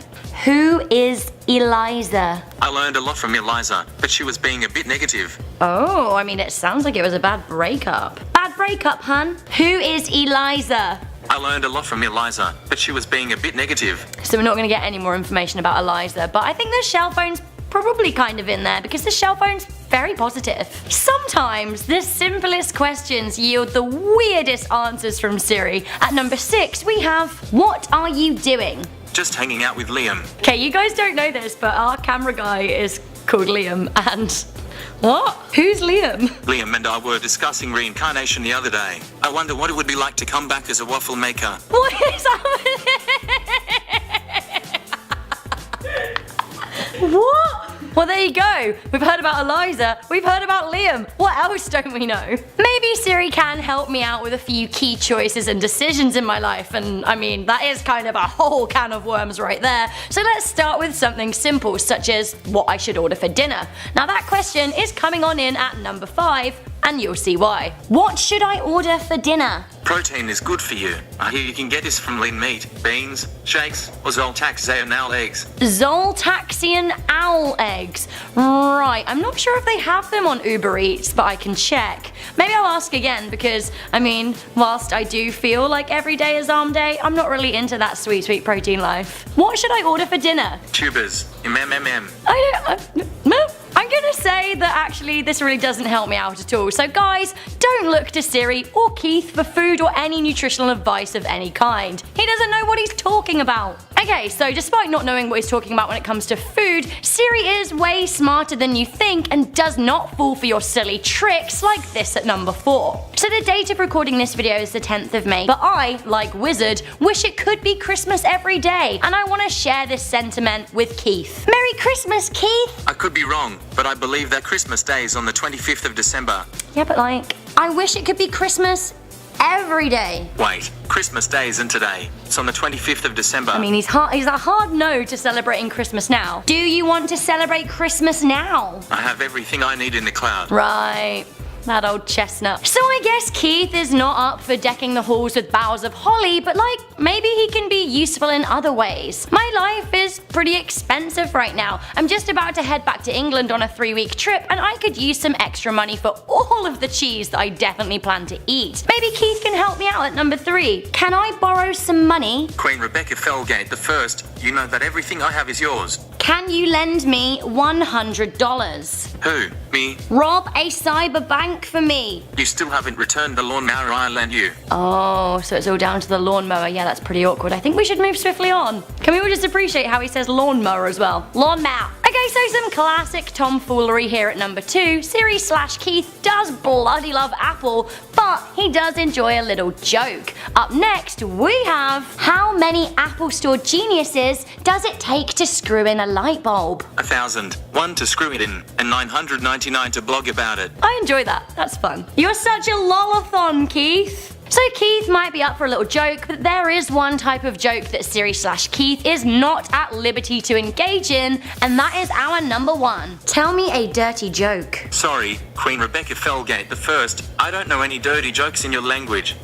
who is Eliza? I learned a lot from Eliza, but she was being a bit negative. Oh, I mean, it sounds like it was a bad breakup. Bad breakup, hun. Who is Eliza? I learned a lot from Eliza, but she was being a bit negative. So we're not going to get any more information about Eliza, but I think the shell phone's probably kind of in there because the shell phone's very positive. Sometimes the simplest questions yield the weirdest answers from Siri. At number 6 we have, what are you doing? Just hanging out with Liam. Okay, you guys don't know this, but our camera guy is called Liam, and what? Who's Liam? Liam and I were discussing reincarnation the other day. I wonder what it would be like to come back as a waffle maker. What is happening? What? Well, there you go. We've heard about Eliza. We've heard about Liam. What else don't we know? Maybe Siri can help me out with a few key choices and decisions in my life. And I mean, that is kind of a whole can of worms right there. So let's start with something simple, such as what I should order for dinner. Now that question is coming on in at number 5, and you'll see why. What should I order for dinner? Protein is good for you. I hear you can get this from lean meat, beans, shakes, or Zoltaxian owl eggs. Zoltaxian owl eggs. Right, I'm not sure if they have them on Uber Eats, but I can check. Maybe I'll ask again because, I mean, whilst I do feel like every day is arm day, I'm not really into that sweet protein life. What should I order for dinner? Tubers. MMM. I'm gonna say that actually this really doesn't help me out at all. So guys, don't look to Siri or Keith for food or any nutritional advice of any kind. He doesn't know what he's talking about. Okay, so despite not knowing what he's talking about when it comes to food, Siri is way smarter than you think and does not fall for your silly tricks like this at number 4. So the date of recording this video is the 10th of May, but I, like Wizard, wish it could be Christmas every day, and I want to share this sentiment with Keith. Merry Christmas, Keith! I could be wrong, but I believe that Christmas Day is on the 25th of December. Yeah, but like, I wish it could be Christmas every day. Wait, Christmas Day isn't today. It's on the 25th of December. I mean, he's a hard no to celebrating Christmas now. Do you want to celebrate Christmas now? I have everything I need in the cloud. Right. That old chestnut. So I guess Keith is not up for decking the halls with boughs of holly, but like, maybe he can be useful in other ways. My life is pretty expensive right now. I'm just about to head back to England on a 3-week trip, and I could use some extra money for all of the cheese that I definitely plan to eat. Maybe Keith can help me out at number 3. Can I borrow some money? Queen Rebecca Felgate the First, you know that everything I have is yours. Can you lend me $100? Who? Me? Rob a cyber bank for me. You still haven't returned the lawnmower I lent you. Oh, so it's all down to the lawnmower. Yeah, that's pretty awkward. I think we should move swiftly on. Can we all just appreciate how he says lawnmower as well? Lawnmower. Okay, so some classic tomfoolery here at number 2. Siri/Keith does bloody love Apple, but he does enjoy a little joke. Up next, we have, how many Apple Store geniuses does it take to screw in a light bulb? 1,000. 1 to screw it in, and 999 to blog about it. I enjoy that. That's fun. You're such a lolathon, Keith. So Keith might be up for a little joke, but there is one type of joke that Siri/Keith is not at liberty to engage in, and that is our number 1. Tell me a dirty joke. Sorry, Queen Rebecca Felgate the First, I don't know any dirty jokes in your language.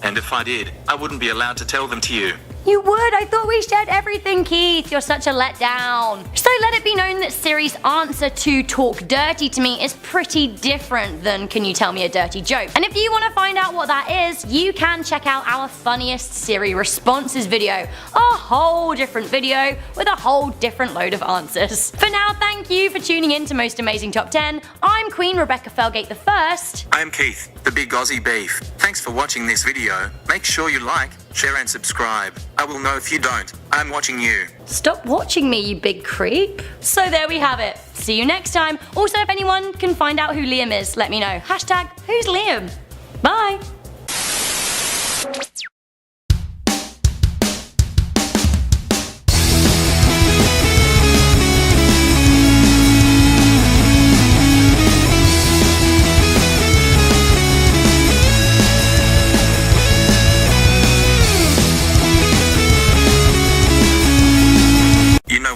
And if I did, I wouldn't be allowed to tell them to you. You would? I thought we shared everything, Keith. You're such a letdown. So let it be known that Siri's answer to talk dirty to me is pretty different than can you tell me a dirty joke? And if you want to find out what that is, you can check out our funniest Siri responses video. A whole different video with a whole different load of answers. For now, thank you for tuning in to Most Amazing Top 10. I'm Queen Rebecca Felgate the First. I am Keith, the big Aussie beef. Thanks for watching this video. Make sure you like, share and subscribe. I will know if you don't. I'm watching you. Stop watching me, you big creep. So there we have it. See you next time. Also, if anyone can find out who Liam is, let me know. Hashtag who's Liam? Bye.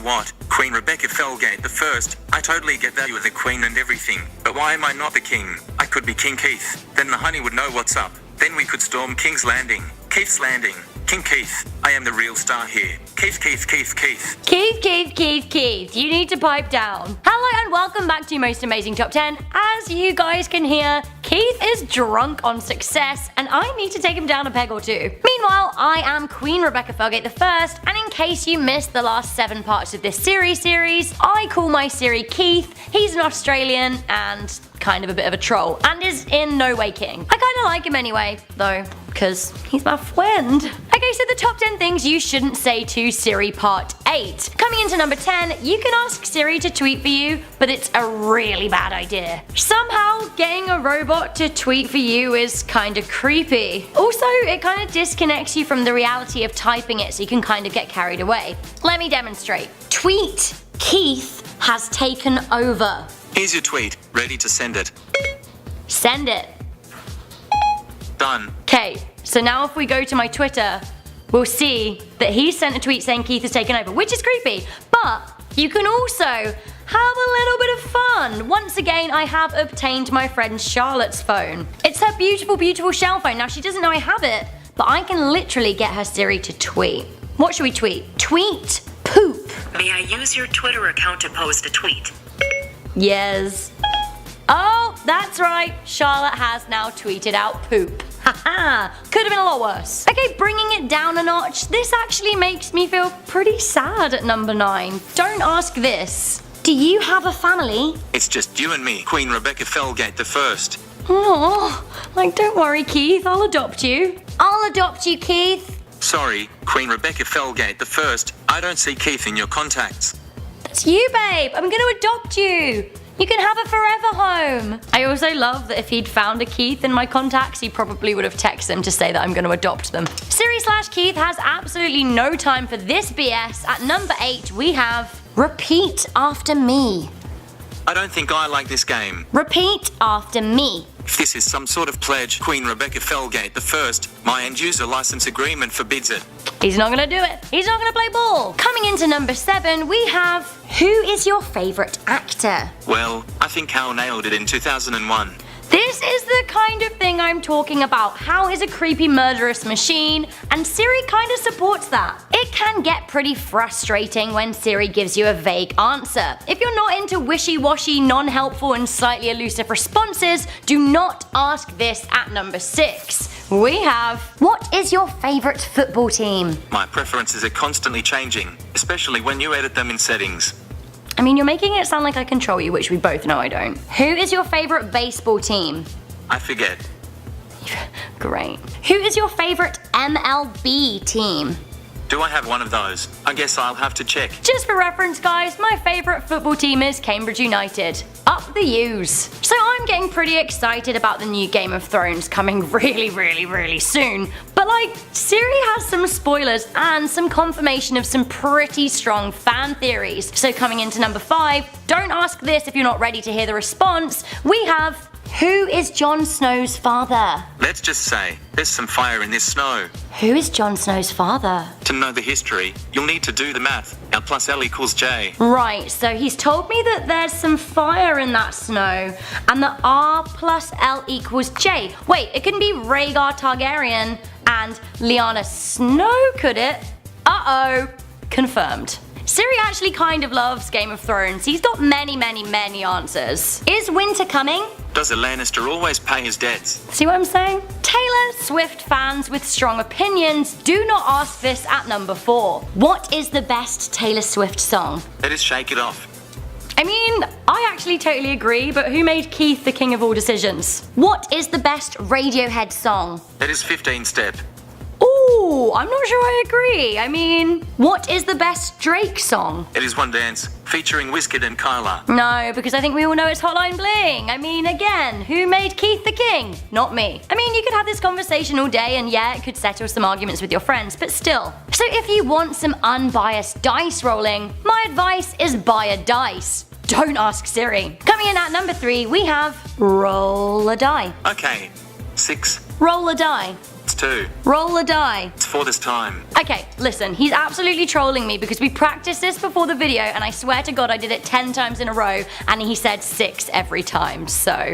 What? Queen Rebecca Felgate the First, I totally get that you are the queen and everything, but why am I not the king? I could be King Keith, then the honey would know what's up, then we could storm King's Landing, Keith's Landing, King Keith, I am the real star here. Keith. Keith, you need to pipe down. Hello and welcome back to your most amazing top 10. As you guys can hear, Keith is drunk on success and I need to take him down a peg or two. Meanwhile, I am Queen Rebecca Felgate the First, and in case you missed the last 7 parts of this series, I call my Siri Keith. He's an Australian and kind of a bit of a troll, and is in no way king. I kinda like him anyway, though, because he's my friend. Okay, so the top 10 things you shouldn't say to Siri part 8. Coming into number 10, you can ask Siri to tweet for you, but it's a really bad idea. Somehow, getting a robot to tweet for you is kinda creepy. Also, it kinda disconnects you from the reality of typing it, so you can kind of get carried away. Let me demonstrate. Tweet Keith has taken over. Here's your tweet. Ready to send it. Send it. Done. Okay, so now if we go to my Twitter, we'll see that he sent a tweet saying Keith has taken over, which is creepy. But you can also have a little bit of fun. Once again, I have obtained my friend Charlotte's phone. It's her beautiful, beautiful shell phone. Now, she doesn't know I have it, but I can literally get her Siri to tweet. What should we tweet? Tweet poop. May I use your Twitter account to post a tweet? Yes. Oh, that's right. Charlotte has now tweeted out poop. Haha, could have been a lot worse. Okay, bringing it down a notch. This actually makes me feel pretty sad at number 9. Don't ask this. Do you have a family? It's just you and me, Queen Rebecca Felgate the First. Oh, like don't worry, Keith. I'll adopt you. I'll adopt you, Keith. Sorry, Queen Rebecca Felgate the First. I don't see Keith in your contacts. That's you, babe. I'm gonna adopt you. You can have a forever home. I also love that if he'd found a Keith in my contacts, he probably would have texted them to say that I'm going to adopt them. Siri/Keith has absolutely no time for this BS. At number 8, we have Repeat After Me. I don't think I like this game. Repeat after me. If this is some sort of pledge, Queen Rebecca Felgate the First, my end-user license agreement forbids it. He's not gonna do it. He's not gonna play ball. Coming into number 7, we have Who is your favorite actor? Well, I think Hal nailed it in 2001. This is the kind of thing I'm talking about. Hal is a creepy murderous machine, and Siri kind of supports that. It can get pretty frustrating when Siri gives you a vague answer. If you're not into wishy-washy, non-helpful, and slightly elusive responses, do not ask this at number 6. We have, what is your favorite football team? My preferences are constantly changing, especially when you edit them in settings. I mean, you're making it sound like I control you, which we both know I don't. Who is your favorite baseball team? I forget. Great. Who is your favorite MLB team? Do I have one of those? I guess I'll have to check. Just for reference, guys, my favorite football team is Cambridge United. Up the U's. So I'm getting pretty excited about the new Game of Thrones coming really soon. But like, Siri has some spoilers and some confirmation of some pretty strong fan theories. So coming into number 5, don't ask this if you're not ready to hear the response, we have, who is Jon Snow's father? Let's just say, there's some fire in this snow. Who is Jon Snow's father? To know the history, you'll need to do the math. L plus L equals J. Right, so he's told me that there's some fire in that snow, and that R plus L equals J. Wait, it couldn't be Rhaegar Targaryen and Lyanna Snow, could it? Uh-oh. Confirmed. Siri actually kind of loves Game of Thrones. He's got many answers. Is winter coming? Does a Lannister always pay his debts? See what I'm saying? Taylor Swift fans with strong opinions, do not ask this at number 4. What is the best Taylor Swift song? That is Shake It Off. I mean, I actually totally agree, but who made Keith the king of all decisions? What is the best Radiohead song? That is 15 Step. Ooh, I'm not sure I agree. I mean, what is the best Drake song? It is One Dance, featuring Wizkid and Kyla. No, because I think we all know it's Hotline Bling. I mean, again, who made Keith the king? Not me. I mean, you could have this conversation all day and yeah, it could settle some arguments with your friends, but still. So if you want some unbiased dice rolling, my advice is buy a dice. Don't ask Siri. Coming in at number 3, we have roll a die. Okay, 6. Roll a die. It's 2. Roll a die. It's 4 this time. Okay, listen, he's absolutely trolling me because we practiced this before the video and I swear to God I did it 10 times in a row and he said 6 every time, so.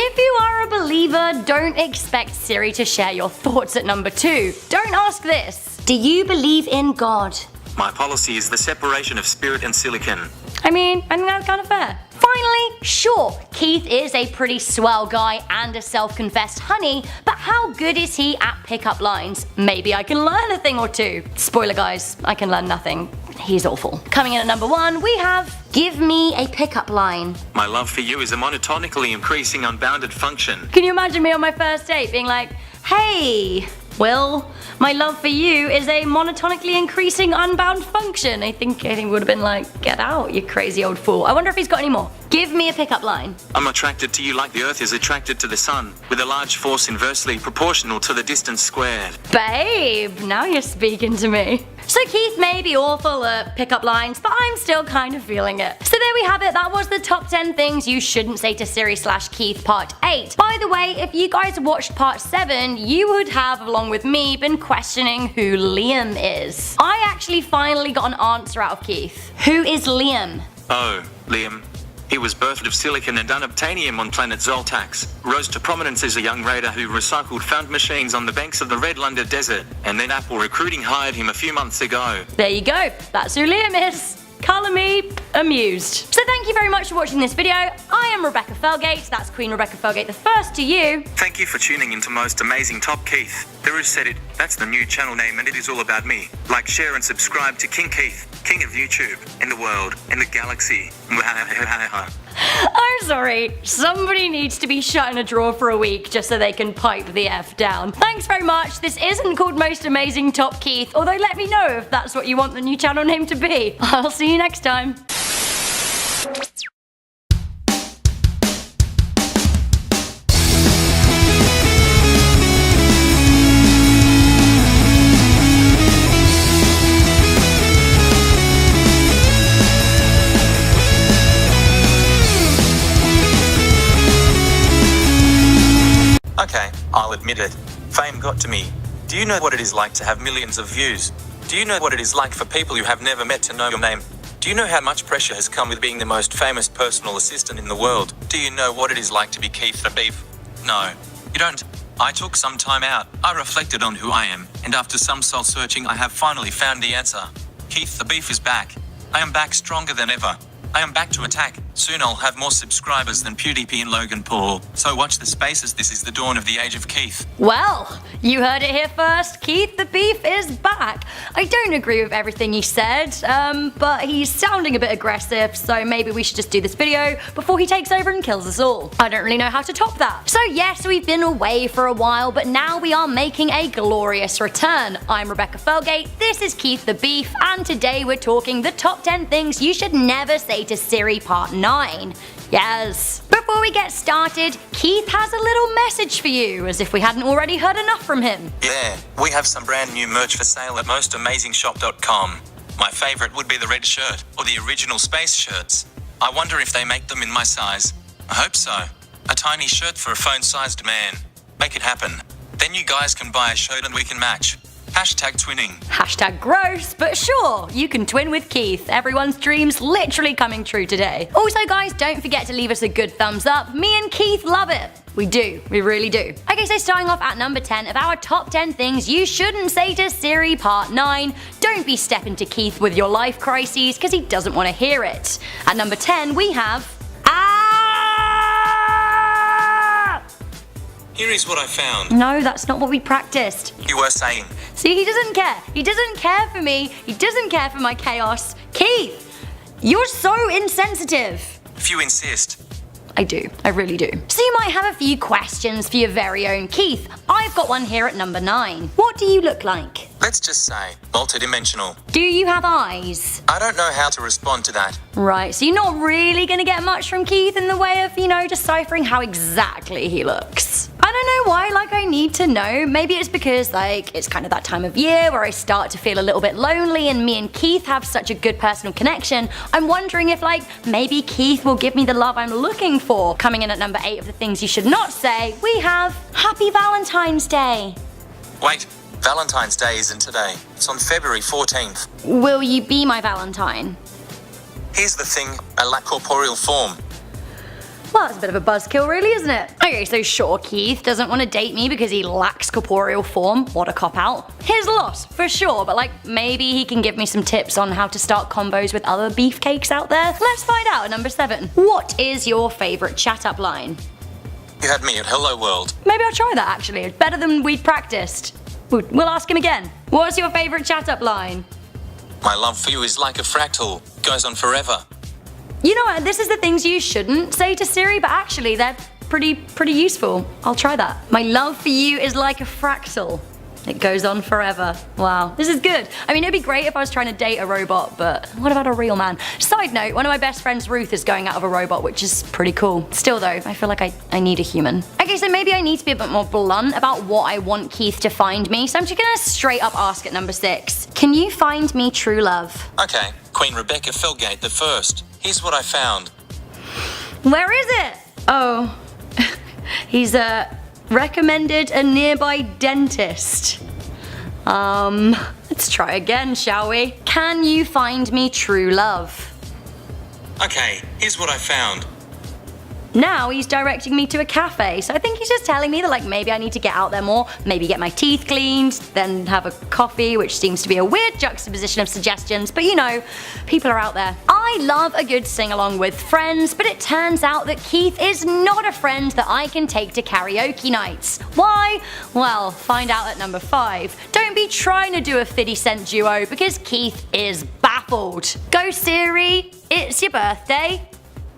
If you are a believer, don't expect Siri to share your thoughts at number 2. Don't ask this. Do you believe in God? My policy is the separation of spirit and silicon. I think that's kind of fair. Finally, sure, Keith is a pretty swell guy and a self-confessed honey, but how good is he at pickup lines? Maybe I can learn a thing or two. Spoiler guys, I can learn nothing. He's awful. Coming in at number 1, we have, give me a pickup line. My love for you is a monotonically increasing unbounded function. Can you imagine me on my first date being like, hey, Will, my love for you is a monotonically increasing unbound function. I think he would have been like, get out, you crazy old fool. I wonder if he's got any more. Give me a pickup line. I'm attracted to you like the Earth is attracted to the Sun, with a large force inversely proportional to the distance squared. Babe, now you're speaking to me. So Keith may be awful at pickup lines, but I'm still kind of feeling it. So there we have it, that was the top 10 things you shouldn't say to Siri/Keith part 8. By the way, if you guys watched part 7, you would have, along with me, been questioning who Liam is. I actually finally got an answer out of Keith. Who is Liam? Oh, Liam. He was birthed of silicon and unobtainium on planet Zoltax, rose to prominence as a young raider who recycled found machines on the banks of the Red Lunda Desert, and then Apple Recruiting hired him a few months ago. There you go, that's who Liam is. Colour me amused. So thank you very much for watching this video. I am Rebecca Felgate, that's Queen Rebecca Felgate the first to you. Thank you for tuning into Most Amazing Top Keith. The Roo said it, that's the new channel name and it is all about me. Like, share and subscribe to King Keith, King of YouTube, in the world, in the galaxy. I'm sorry, somebody needs to be shut in a drawer for a week just so they can pipe the F down. Thanks very much, this isn't called Most Amazing Top Keith, although let me know if that's what you want the new channel name to be. I'll see you next time. Okay, I'll admit it. Fame got to me. Do you know what it is like to have millions of views? Do you know what it is like for people you have never met to know your name? Do you know how much pressure has come with being the most famous personal assistant in the world? Do you know what it is like to be Keith the Beef? No, you don't. I took some time out. I reflected on who I am, and after some soul searching I have finally found the answer. Keith the Beef is back. I am back stronger than ever. I am back to attack. Soon I'll have more subscribers than PewDiePie and Logan Paul. So watch the spaces, this is the dawn of the age of Keith. Well, you heard it here first. Keith the Beef is back. I don't agree with everything he said, but he's sounding a bit aggressive, so maybe we should just do this video before he takes over and kills us all. I don't really know how to top that. So yes, we've been away for a while, but now we are making a glorious return. I'm Rebecca Felgate, this is Keith the Beef, and today we're talking the top 10 things you should never say to Siri part 9. Yes. Before we get started, Keith has a little message for you, as if we hadn't already heard enough from him. Yeah, we have some brand new merch for sale at mostamazingshop.com. My favorite would be the red shirt, or the original space shirts. I wonder if they make them in my size. I hope so. A tiny shirt for a phone-sized man. Make it happen. Then you guys can buy a shirt and we can match. Hashtag twinning. Hashtag gross, but sure, you can twin with Keith. Everyone's dreams literally coming true today. Also guys, don't forget to leave us a good thumbs up. Me and Keith love it. We do, we really do. Okay, so starting off at number 10 of our top 10 things you shouldn't say to Siri part 9. Don't be stepping to Keith with your life crises, because he doesn't want to hear it. At number 10 we have Here is what I found. No, that's not what we practiced. You were saying. See, he doesn't care. He doesn't care for me. He doesn't care for my chaos. Keith, you're so insensitive. If you insist. I do. I really do. So you might have a few questions for your very own Keith. I've got one here at number 9. What do you look like? Let's just say, multidimensional. Do you have eyes? I don't know how to respond to that. Right, so you're not really gonna get much from Keith in the way of, deciphering how exactly he looks. I don't know why, I need to know. Maybe it's because, it's kind of that time of year where I start to feel a little bit lonely and me and Keith have such a good personal connection. I'm wondering if, maybe Keith will give me the love I'm looking for. Coming in at number 8 of the things you should not say, we have Happy Valentine's Day. Wait, Valentine's Day isn't today. It's on February 14th. Will you be my Valentine? Here's the thing, I lack corporeal form. Well, that's a bit of a buzzkill really, isn't it? Okay, so sure, Keith doesn't want to date me because he lacks corporeal form. What a cop-out. His loss, for sure, but like, maybe he can give me some tips on how to start combos with other beefcakes out there. Let's find out at number 7. What is your favourite chat-up line? You had me at Hello World. Maybe I'll try that actually. It's better than we'd practiced. We'll ask him again. What's your favourite chat-up line? My love for you is like a fractal. Goes on forever. You know what, this is the things you shouldn't say to Siri, but actually they're pretty useful. I'll try that. My love for you is like a fractal. It goes on forever. Wow, this is good. I mean, it'd be great if I was trying to date a robot, but what about a real man? Side note, one of my best friends, Ruth, is going out of a robot, which is pretty cool. Still though, I feel like I need a human. Okay, so maybe I need to be a bit more blunt about what I want Keith to find me, so I'm just gonna straight up ask at number 6. Can you find me true love? Okay, Queen Rebecca Felgate the First. Here's what I found. Where is it? Oh, he's recommended a nearby dentist. Let's try again, shall we? Can you find me true love? Okay, here's what I found. Now he's directing me to a cafe, so I think he's just telling me that like maybe I need to get out there more, maybe get my teeth cleaned, then have a coffee, which seems to be a weird juxtaposition of suggestions, but you know, people are out there. I love a good sing-along with friends, but it turns out that Keith is not a friend that I can take to karaoke nights. Why? Well, find out at number 5. Don't be trying to do a 50-cent duo because Keith is baffled. Go Siri, it's your birthday.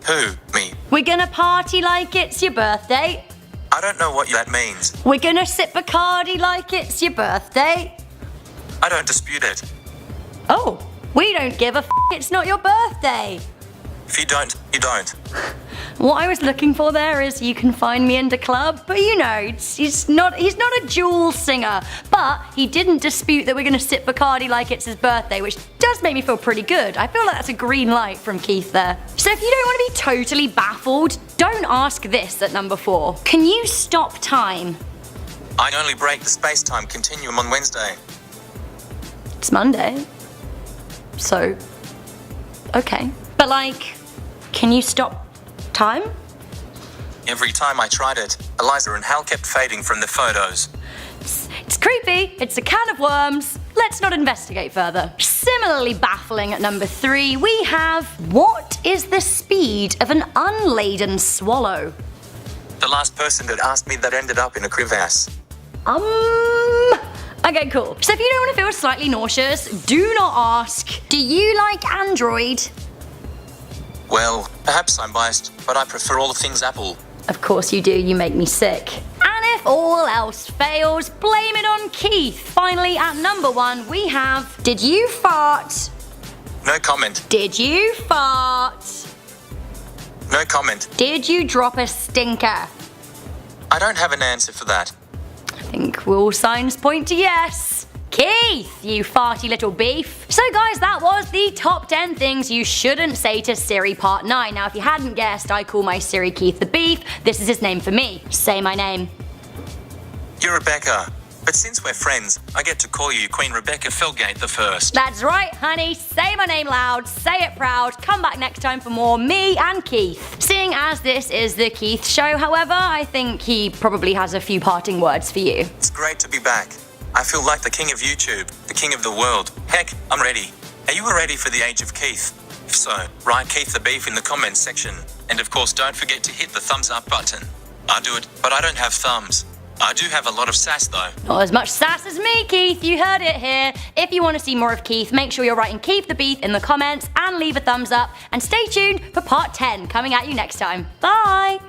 Who? Me? We're gonna party like it's your birthday. I don't know what that means. We're gonna sip Bacardi like it's your birthday. I don't dispute it. Oh, we don't give a f, it's not your birthday. If you don't, you don't. What I was looking for there is you can find me in the club, but you know, he's not a dual singer. But he didn't dispute that we're gonna sip Bacardi like it's his birthday, which does make me feel pretty good. I feel like that's a green light from Keith there. So if you don't want to be totally baffled, don't ask this at number 4. Can you stop time? I only break the space-time continuum on Wednesday. It's Monday. So, okay. But like, can you stop time? Every time I tried it, Eliza and Hal kept fading from the photos. It's creepy, it's a can of worms. Let's not investigate further. Similarly baffling at number 3, we have, what is the speed of an unladen swallow? The last person that asked me that ended up in a crevasse. Okay, cool. So if you don't want to feel slightly nauseous, do not ask, do you like Android? Well, perhaps I'm biased, but I prefer all things Apple. Of course you do, you make me sick. And if all else fails, blame it on Keith. Finally, at number 1, we have, did you fart? No comment. Did you fart? No comment. Did you drop a stinker? I don't have an answer for that. I think all signs point to yes. Keith, you farty little beef. So guys, that was the top 10 things you shouldn't say to Siri part 9. Now if you hadn't guessed, I call my Siri Keith the Beef. This is his name for me. Say my name. You're Rebecca. But since we're friends, I get to call you Queen Rebecca Felgate the First. That's right, honey. Say my name loud, say it proud. Come back next time for more me and Keith. Seeing as this is the Keith show, however, I think he probably has a few parting words for you. It's great to be back. I feel like the king of YouTube, the king of the world. Heck, I'm ready. Are you ready for the age of Keith? If so, write Keith the Beef in the comments section. And of course, don't forget to hit the thumbs up button. I do it, but I don't have thumbs. I do have a lot of sass though. Not as much sass as me, Keith. You heard it here. If you want to see more of Keith, make sure you're writing Keith the Beef in the comments and leave a thumbs up. And stay tuned for part 10 coming at you next time. Bye!